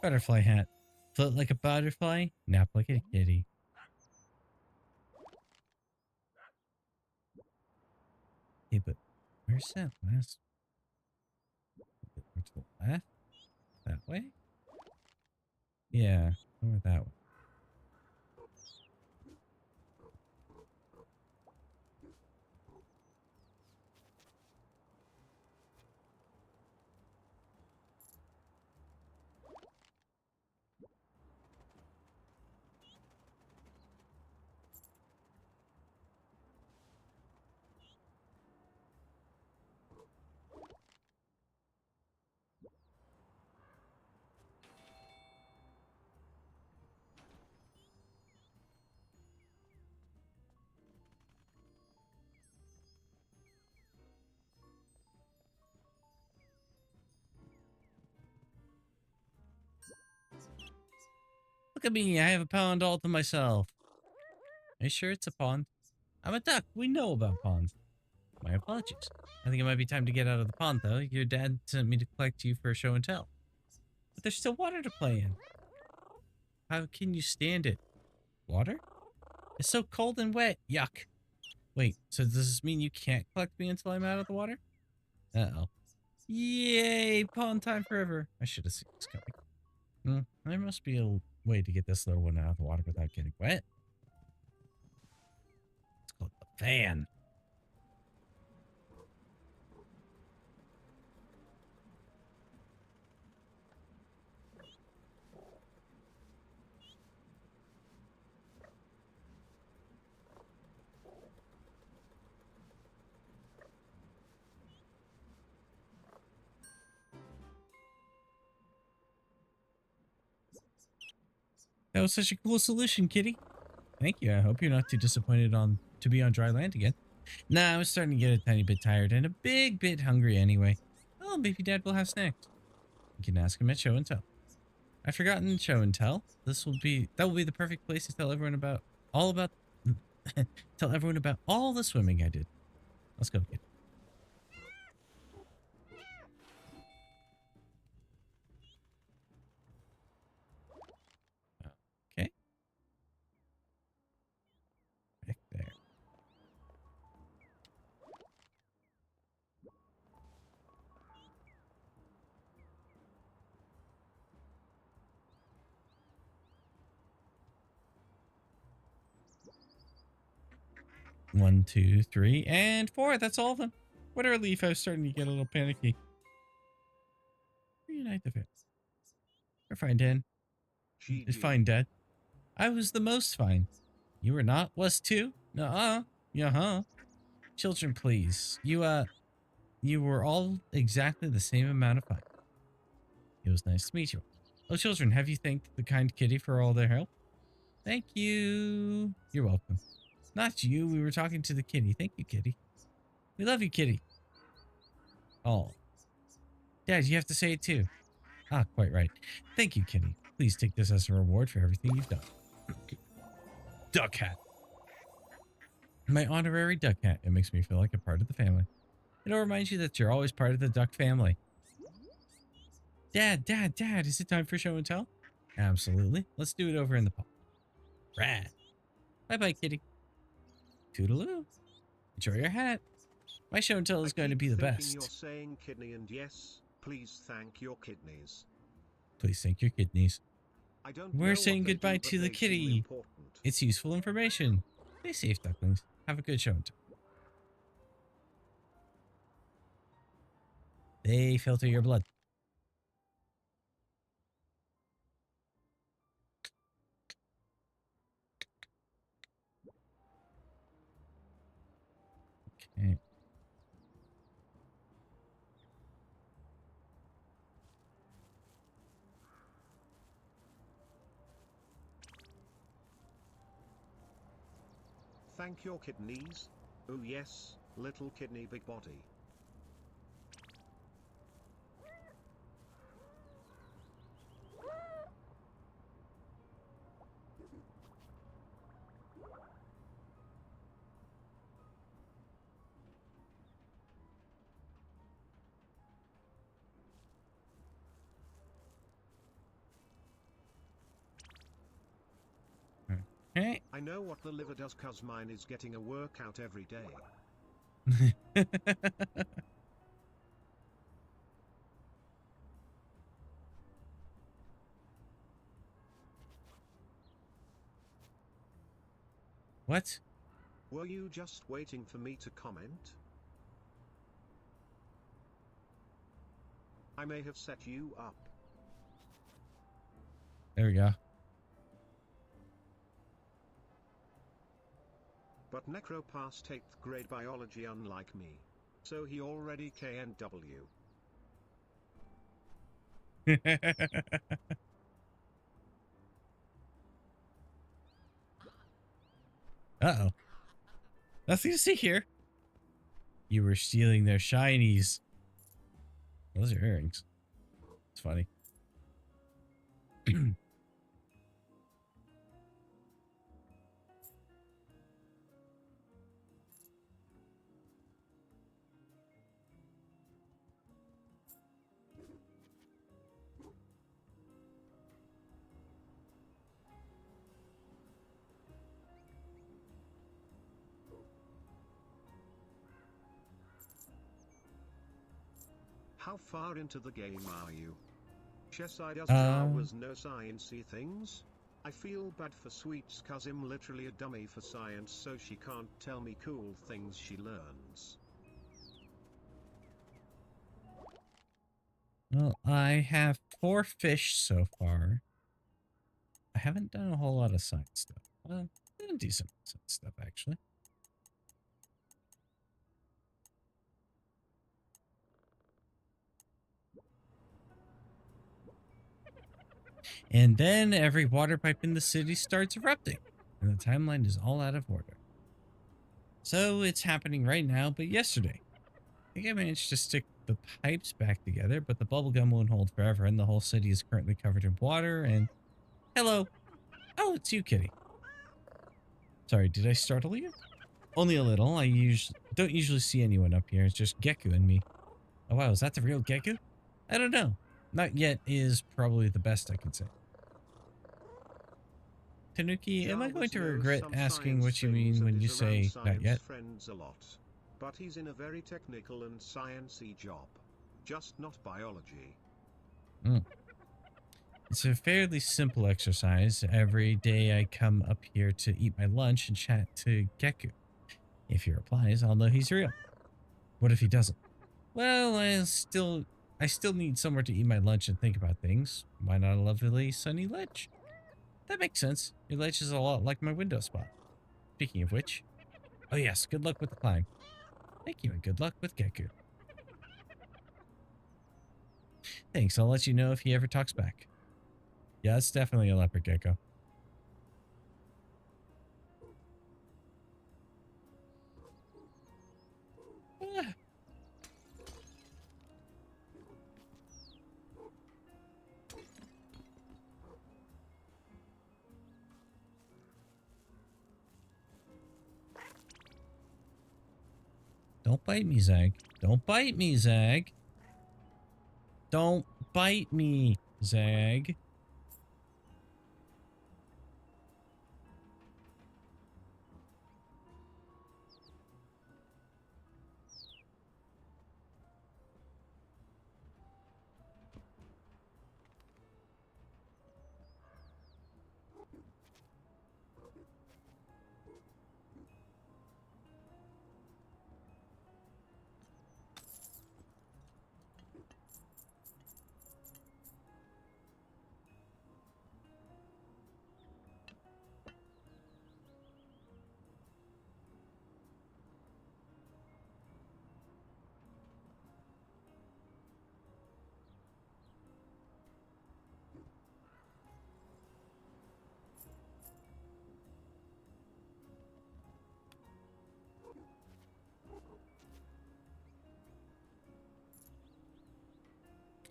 Butterfly hat. Float like a butterfly, nap like a kitty. Hey, but where's that last? Over to the left? That way? Yeah, over that way. Look at me, I have a pond all to myself. Are you sure it's a pond? I'm a duck, we know about ponds. My apologies. I think it might be time to get out of the pond, though. Your dad sent me to collect you for a show and tell. But there's still water to play in. How can you stand it? Water? It's so cold and wet. Yuck. Wait, so does this mean you can't collect me until I'm out of the water? Uh-oh. Yay, pond time forever. I should have seen this coming. There must be a way to get this little one out of the water without getting wet. It's called the fan. That was such a cool solution, kitty. Thank you. I hope you're not too disappointed to be on dry land again. Nah, I was starting to get a tiny bit tired and a big bit hungry anyway. Oh, maybe Dad will have snacks. You can ask him at show and tell. I've forgotten show and tell. That will be the perfect place to tell everyone about all about tell everyone about all the swimming I did. Let's go, kid. Okay. Back there. One, two, three, and four. That's all of them. What a relief. I was starting to get a little panicky. Reunite the family. We're fine, Dan. It's GG. fine, Dad. I was the most fine. You were not? Was too? Nuh-uh. Yeah-huh. Children, please. You were all exactly the same amount of fun. It was nice to meet you. Oh, children, have you thanked the kind kitty for all their help? Thank you. You're welcome. Not you. We were talking to the kitty. Thank you, kitty. We love you, kitty. Oh. Dad, you have to say it too. Ah, quite right. Thank you, kitty. Please take this as a reward for everything you've done. Duck hat. My honorary duck hat. It makes me feel like a part of the family. It'll remind you that you're always part of the duck family. Dad, is it time for show and tell? Absolutely. Let's do it over in the pond. Rad. Bye-bye, kitty. Toodaloo. Enjoy your hat. My show and tell is going to be the best. You're saying kidney, and yes, please thank your kidneys. Please thank your kidneys. We're saying what they goodbye do, to but the they seem kitty. important. It's useful information. Stay safe, ducklings. Have a good show and tell. They filter your blood. Okay. Thank your kidneys. Oh yes, little kidney big body. Okay. I know what the liver does, cause mine is getting a workout every day. What? Were you just waiting for me to comment? I may have set you up. There we go. But Necro passed 8th grade biology unlike me. So he already KNW. Uh-oh. Nothing to see here. You were stealing their shinies. Those are earrings. It's funny. How far into the game are you? Cheshire does Jar was no sciencey things? I feel bad for Sweets cause I'm literally a dummy for science, so she can't tell me cool things she learns. Well, I have 4 fish so far. I haven't done a whole lot of science stuff. Well, decent science stuff, actually. And then every water pipe in the city starts erupting. and the timeline is all out of order. So it's happening right now, but yesterday. I think I managed to stick the pipes back together, but the bubble gum won't hold forever, and the whole city is currently covered in water, and... Hello! Oh, it's you, Kitty. Sorry, did I startle you? Only a little. Don't usually see anyone up here. It's just Geku and me. Oh wow, is that the real Geku? I don't know. Not yet is probably the best I can say. Tanuki, am I going Jarvis to knows regret some asking science what you things mean and when you is around say not science yet? friends a lot. But he's in a very technical and sciencey job. Just not biology. Mm. It's a fairly simple exercise. Every day I come up here to eat my lunch and chat to Geku. If he replies, I'll know he's real. What if he doesn't? Well, I still need somewhere to eat my lunch and think about things. Why not a lovely sunny ledge? That makes sense. Your ledge is a lot like my window spot. Speaking of which, oh yes, good luck with the climb. Thank you, and good luck with Geku. Thanks, I'll let you know if he ever talks back. Yeah, it's definitely a leopard gecko. Ah. Don't bite me, Zag. Don't bite me, Zag. Don't bite me, Zag.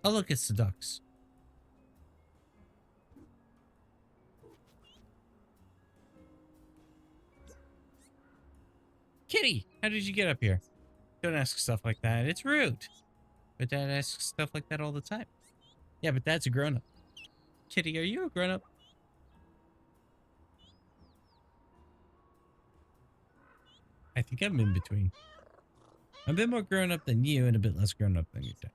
Oh, look, it's the ducks. Kitty, how did you get up here? Don't ask stuff like that. It's rude. But Dad asks stuff like that all the time. Yeah, but Dad's a grown-up. Kitty, are you a grown-up? I think I'm in between. I'm a bit more grown-up than you and a bit less grown-up than your dad.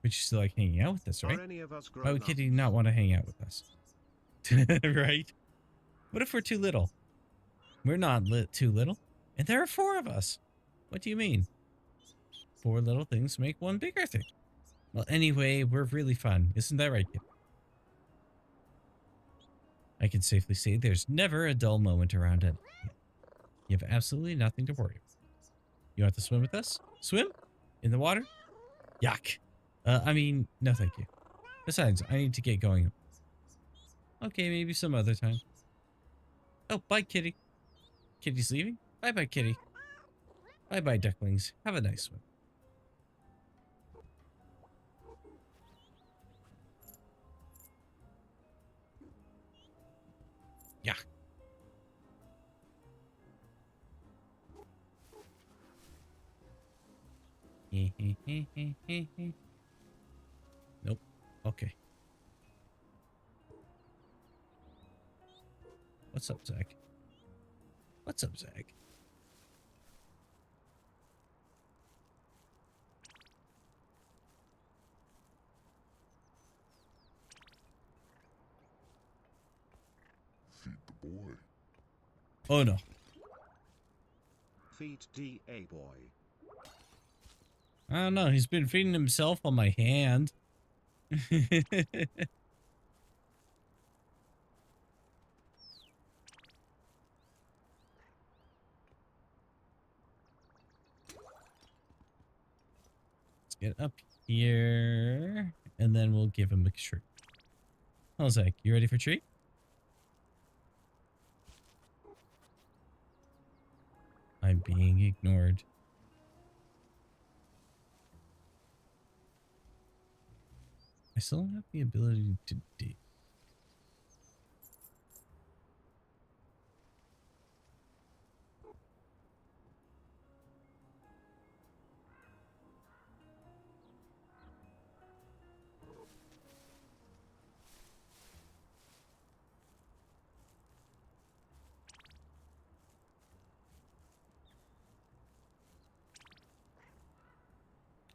But you still like hanging out with us, right? Are any of us Why grown would up? Kitty not want to hang out with us? Right? What if we're too little? We're not too little. And there are 4 of us. What do you mean? 4 little things make one bigger thing. Well, anyway, we're really fun. Isn't that right, kid? I can safely say there's never a dull moment around it. You have absolutely nothing to worry about. You want to swim with us? Swim? In the water? Yuck. I mean, no thank you. Besides, I need to get going. Okay, maybe some other time. Oh, bye, kitty. Kitty's leaving? Bye-bye, kitty. Bye-bye, ducklings. Have a nice one. Yeah. Nope. Okay. What's up, Zach? What's up, Zach? Feed the boy. Oh, no. Feed DA boy. I don't know. He's been feeding himself on my hand. Let's get up here, and then we'll give him a treat. Oh, Zach, you ready for treat? I'm being ignored. I still don't have the ability to dig.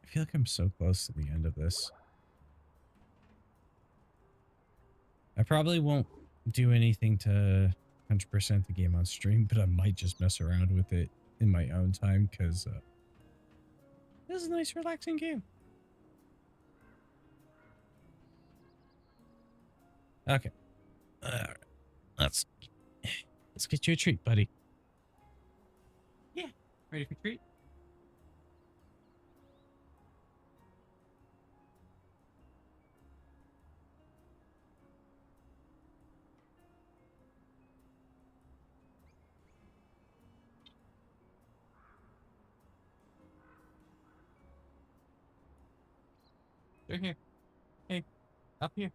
I feel like I'm so close to the end of this. I probably won't do anything to 100% the game on stream, but I might just mess around with it in my own time because this is a nice, relaxing game. Okay. All right. Let's get you a treat, buddy. Yeah. Ready for a treat? They're here. Hey, up here.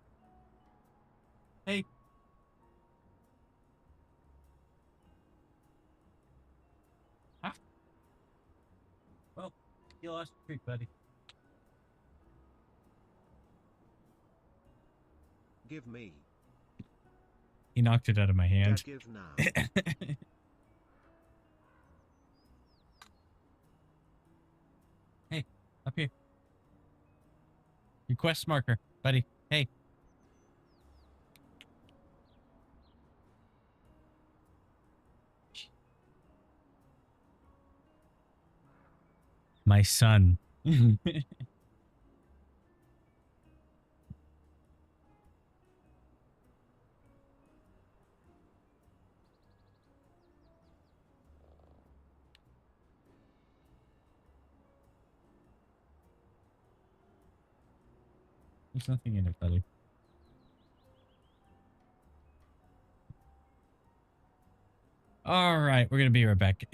Hey. Huh? Well, you lost your treat, buddy. Give me. He knocked it out of my Yeah, hand. give now. Hey, up here. Your quest marker, buddy. Hey. My son. There's nothing in it, buddy. All right, we're gonna be right back.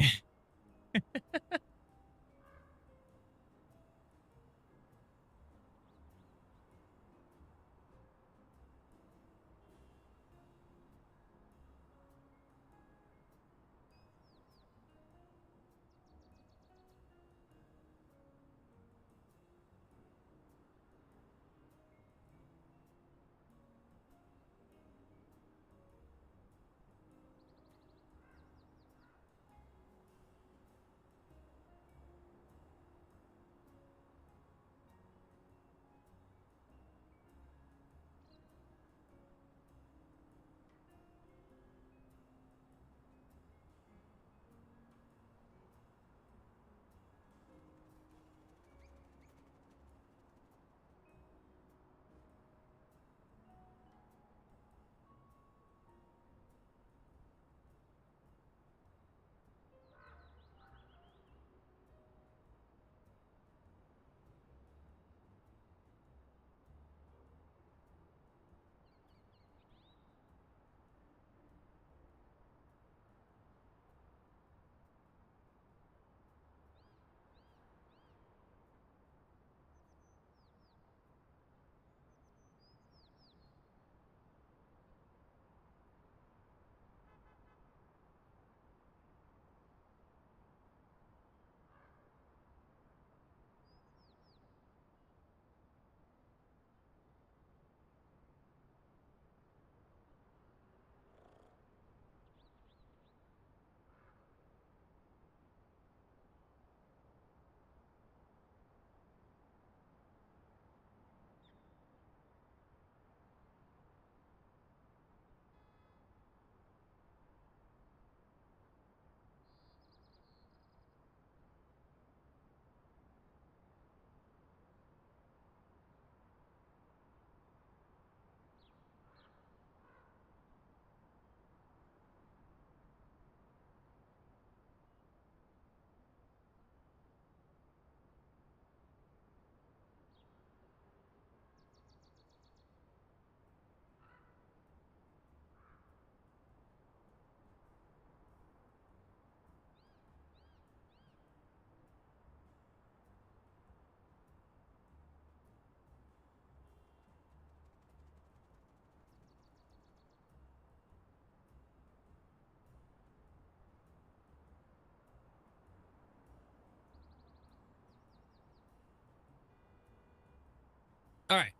All right.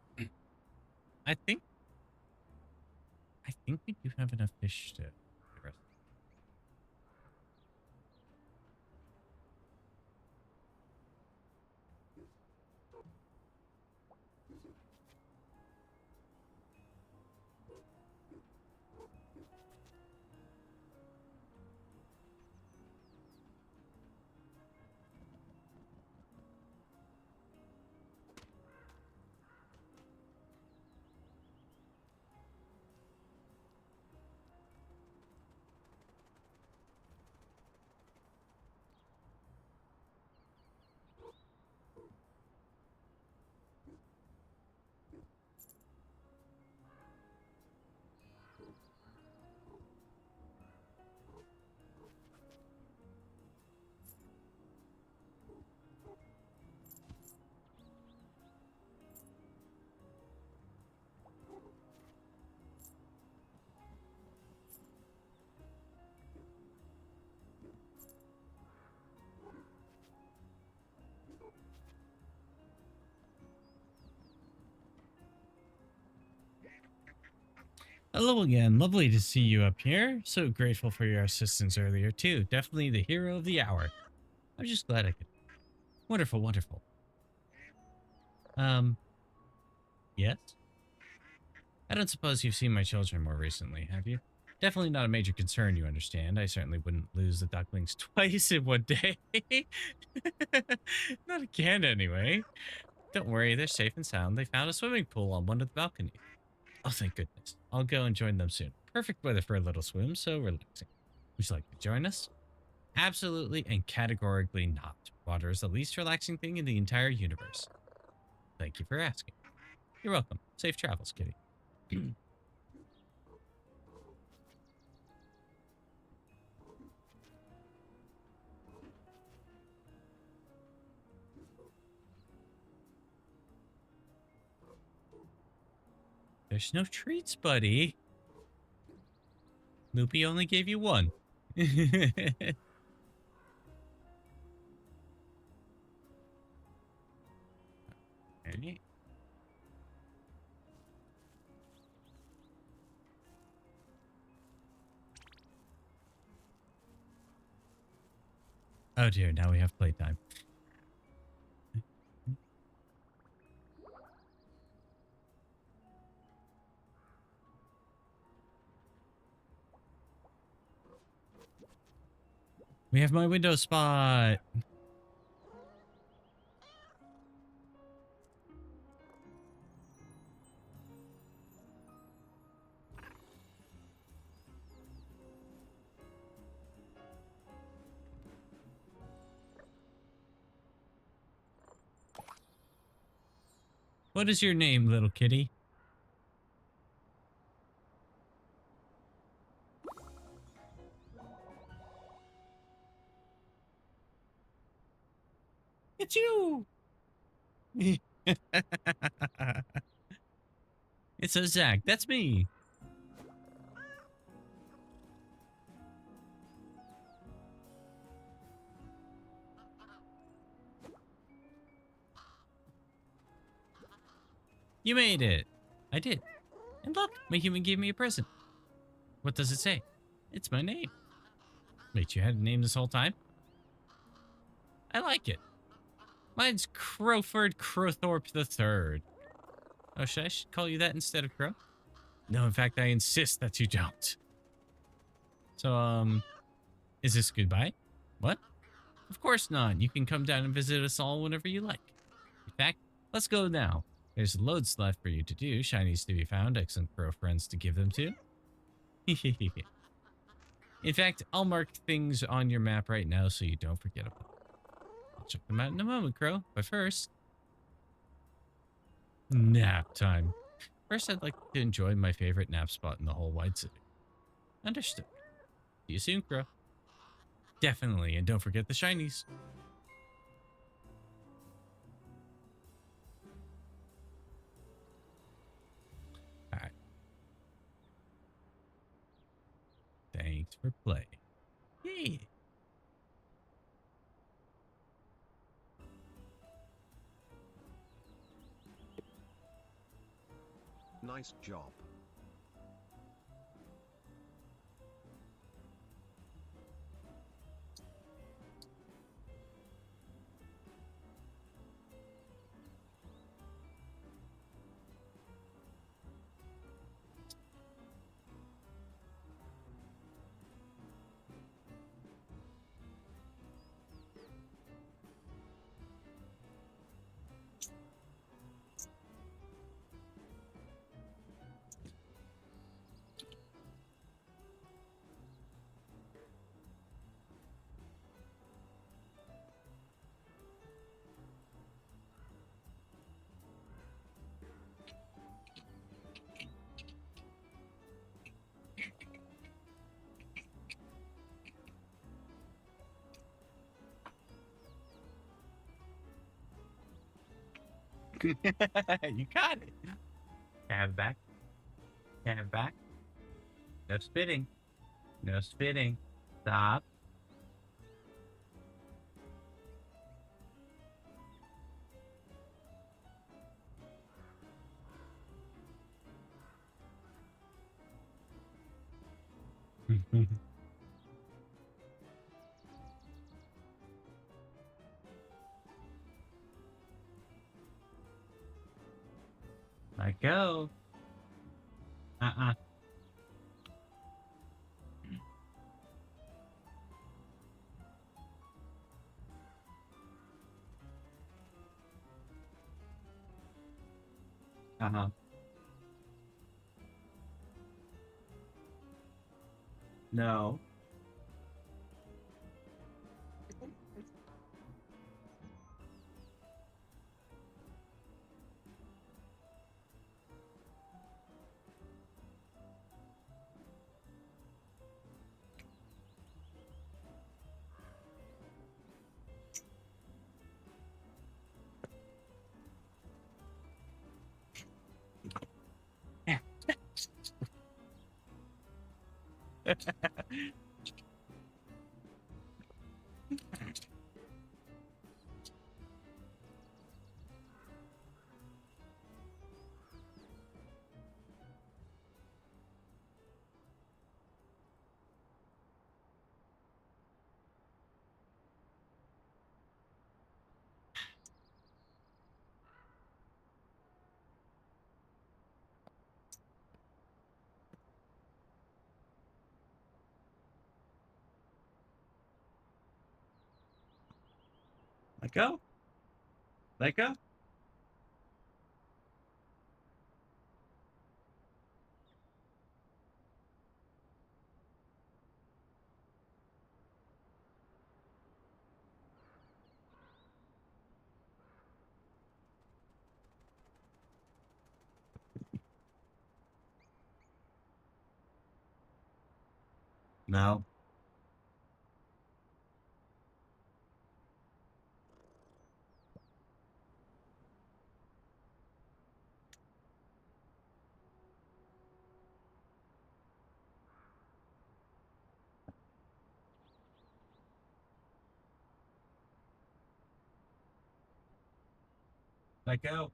I think we do have enough fish to the rest. Hello again. Lovely to see you up here. So grateful for your assistance earlier, too. Definitely the hero of the hour. I'm just glad I could. Wonderful, wonderful. Yes? I don't suppose you've seen my children more recently, have you? Definitely not a major concern, you understand. I certainly wouldn't lose the ducklings twice in one day. Not again, anyway. Don't worry, they're safe and sound. They found a swimming pool on one of the balconies. Oh, thank goodness. I'll go and join them soon. Perfect weather for a little swim, so relaxing. Would you like to join us? Absolutely and categorically not. Water is the least relaxing thing in the entire universe. Thank you for asking. You're welcome. Safe travels, kitty. There's no treats, buddy. Loopy only gave you one. Okay. Oh dear, now we have playtime. We have my window spot. What is your name, little kitty? It's you. It's a Zach. That's me. You made it. I did. And look, my human gave me a present. What does it say? It's my name. Wait, you had a name this whole time? I like it. Mine's Crowford Crowthorpe the Third. Oh, should I call you that instead of Crow? No, in fact, I insist that you don't. So, is this goodbye? What? Of course not. You can come down and visit us all whenever you like. In fact, let's go now. There's loads left for you to do, shinies to be found, excellent crow friends to give them to. In fact, I'll mark things on your map right now so you don't forget about them. I'll check them out in a moment, Crow. But first, nap time. First, I'd like to enjoy my favorite nap spot in the whole wide city. Understood. See you soon, Crow. Definitely, and don't forget the shinies. All right. Thanks for playing. Yay. Nice job. You got it. Have it back. Have it back. No spitting. No spitting. Stop. Let go. Uh-uh. Uh-huh. No. Let go. Let go. No. Let go.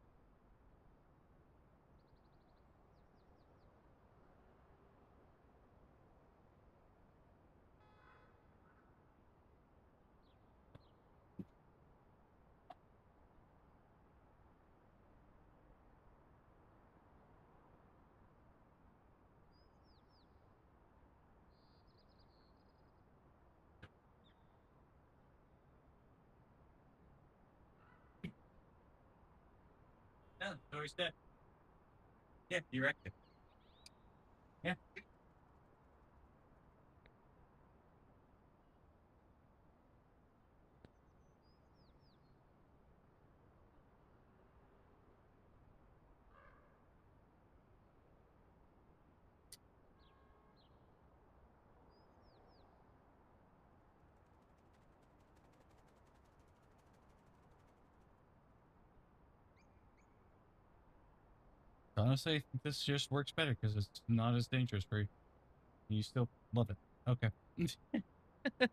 No, Dory's dead. Yeah, you wrecked it. Yeah. Honestly, I think this just works better because it's not as dangerous for you. You still love it. Okay. All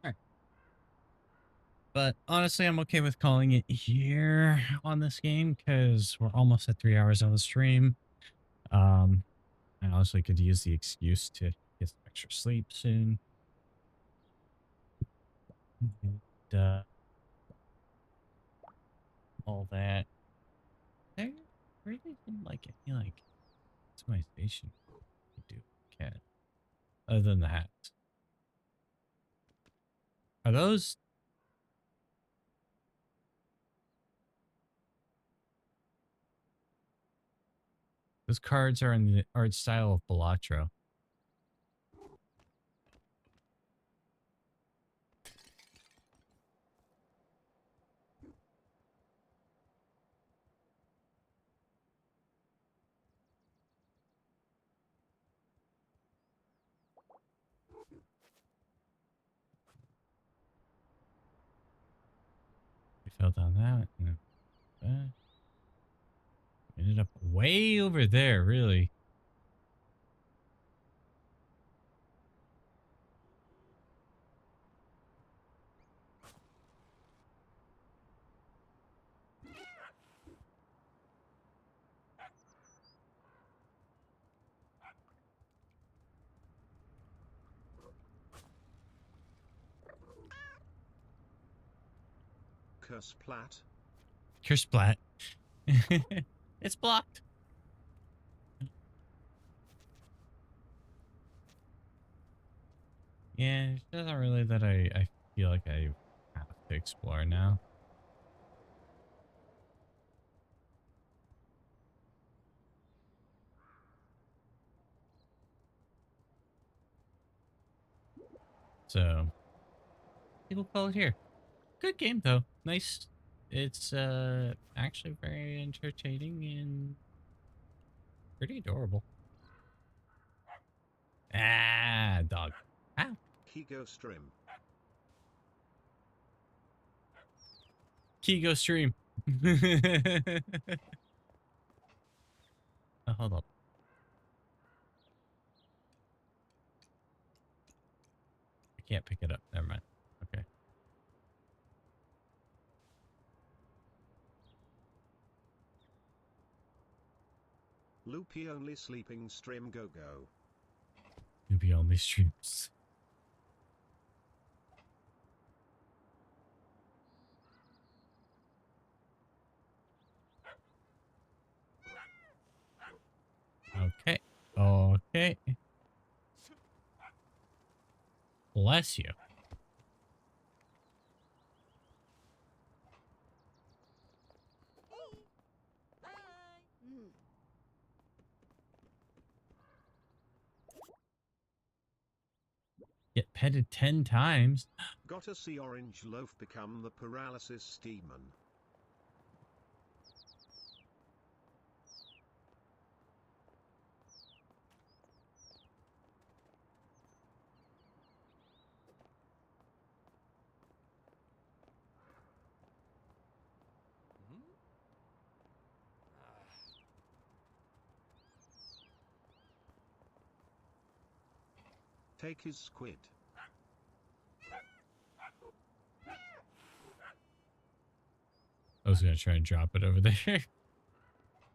right. But honestly, I'm okay with calling it here on this game because we're almost at 3 hours on the stream. Um, I honestly could use the excuse to get some extra sleep soon. And, all that. There really didn't like any like customization you do cat other than the hats. Are those cards are in the art style of Balatro? We fell down that and that. Ended up way over there, really. Curse plat. You're splat. It's blocked. Yeah, it's not really that I feel like I have to explore now. So people call it here. Good game though. Nice. It's actually very entertaining and pretty adorable. Ah, dog. Ow. Kigo Strim. Kigo stream. Hold up. I can't pick it up. Never mind. Okay. Loopy only sleeping Strim go go. Maybe only streams. Okay. Okay. Bless you. Get petted 10 times. Gotta see Orange Loaf become the paralysis demon. Take his squid. I was going to try and drop it over there.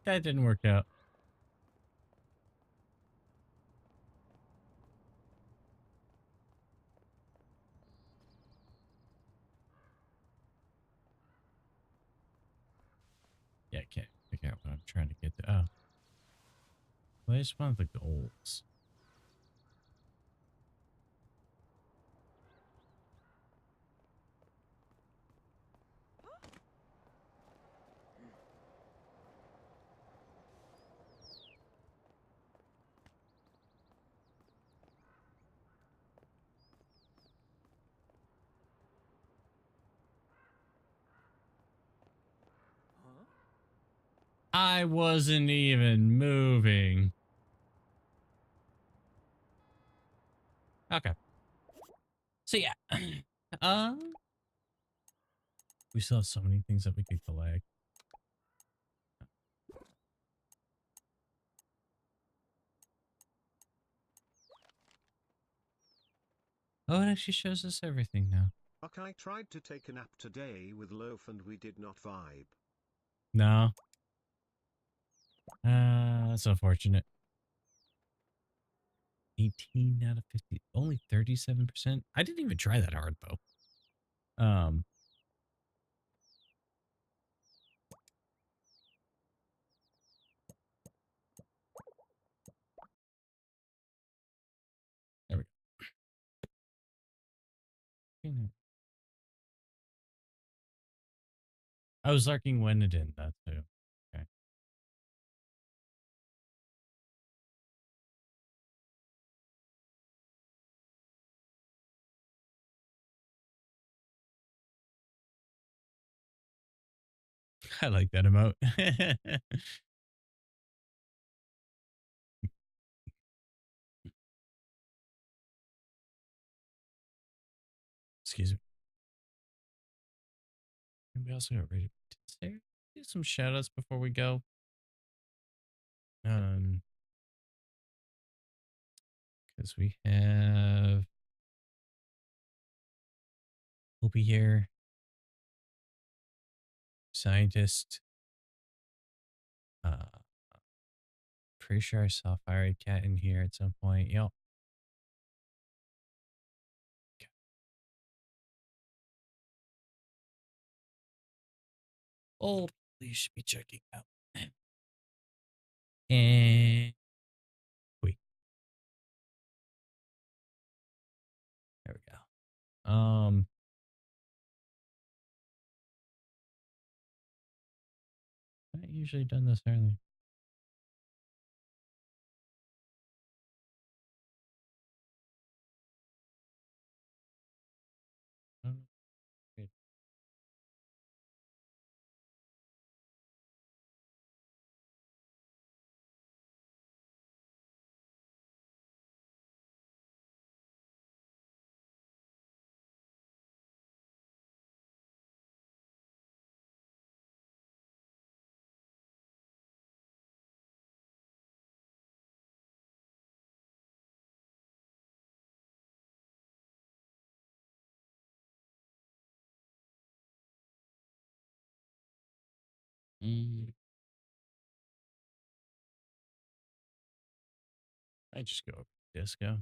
That didn't work out. Yeah, I can't figure out what I'm trying to get to. Oh. Well, I just wanted the goals. I wasn't even moving. Okay. So yeah. We still have so many things that we could collect. Oh, it actually shows us everything now. Ok, I tried to take a nap today with Loaf and we did not vibe. No. That's unfortunate. 18 out of 50. Only 37%. I didn't even try that hard though. There we go. I was lurking when it didn't, that too. Okay. I like that emote. Excuse me. And we also got ready to do some shout outs before we go. Because we have Opie here, scientist. Pretty sure I saw Fiery Cat in here at some point. Yep. Okay. Oh, please should be checking out. And wait, there we go. I usually done this early. Oh, good. I just go disco.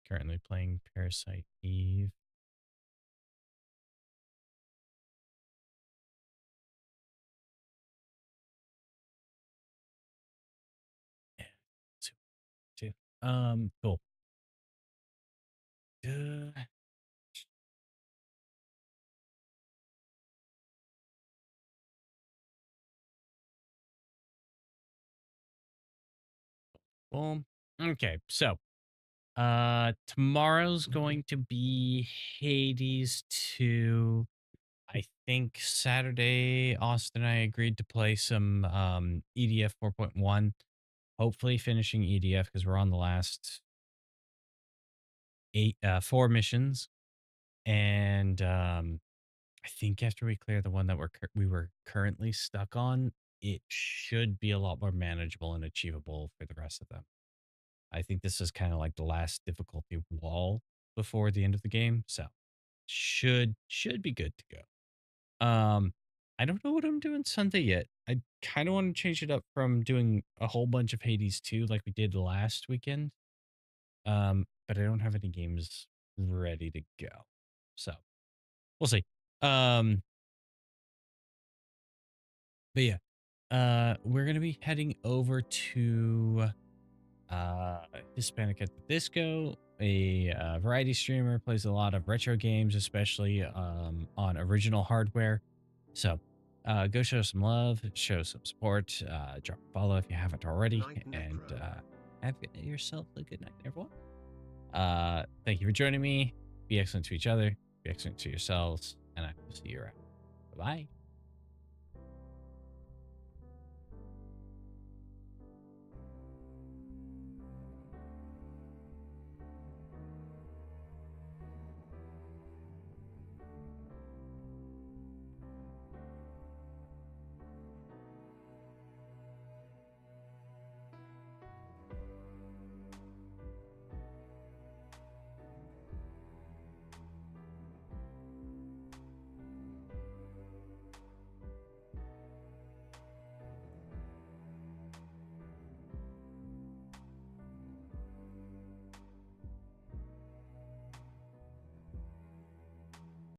Currently playing Parasite Eve. Yeah, too. Cool. Boom. Okay, so tomorrow's going to be Hades 2. I think Saturday, Austin and I agreed to play some EDF 4.1. Hopefully finishing EDF because we're on the last four missions. And I think after we clear the one that we were currently stuck on, it should be a lot more manageable and achievable for the rest of them. I think this is kind of like the last difficulty wall before the end of the game, so should be good to go. I don't know what I'm doing Sunday yet. I kind of want to change it up from doing a whole bunch of Hades 2 like we did last weekend. But I don't have any games ready to go. So, we'll see. But yeah, we're gonna be heading over to Hispanic at the Disco, a variety streamer, plays a lot of retro games, especially on original hardware. So go show some love, show some support, drop a follow if you haven't already, Night, and Necro. have yourself a good night, everyone. Thank you for joining me. Be excellent to each other, be excellent to yourselves, and I will see you around. Bye-bye.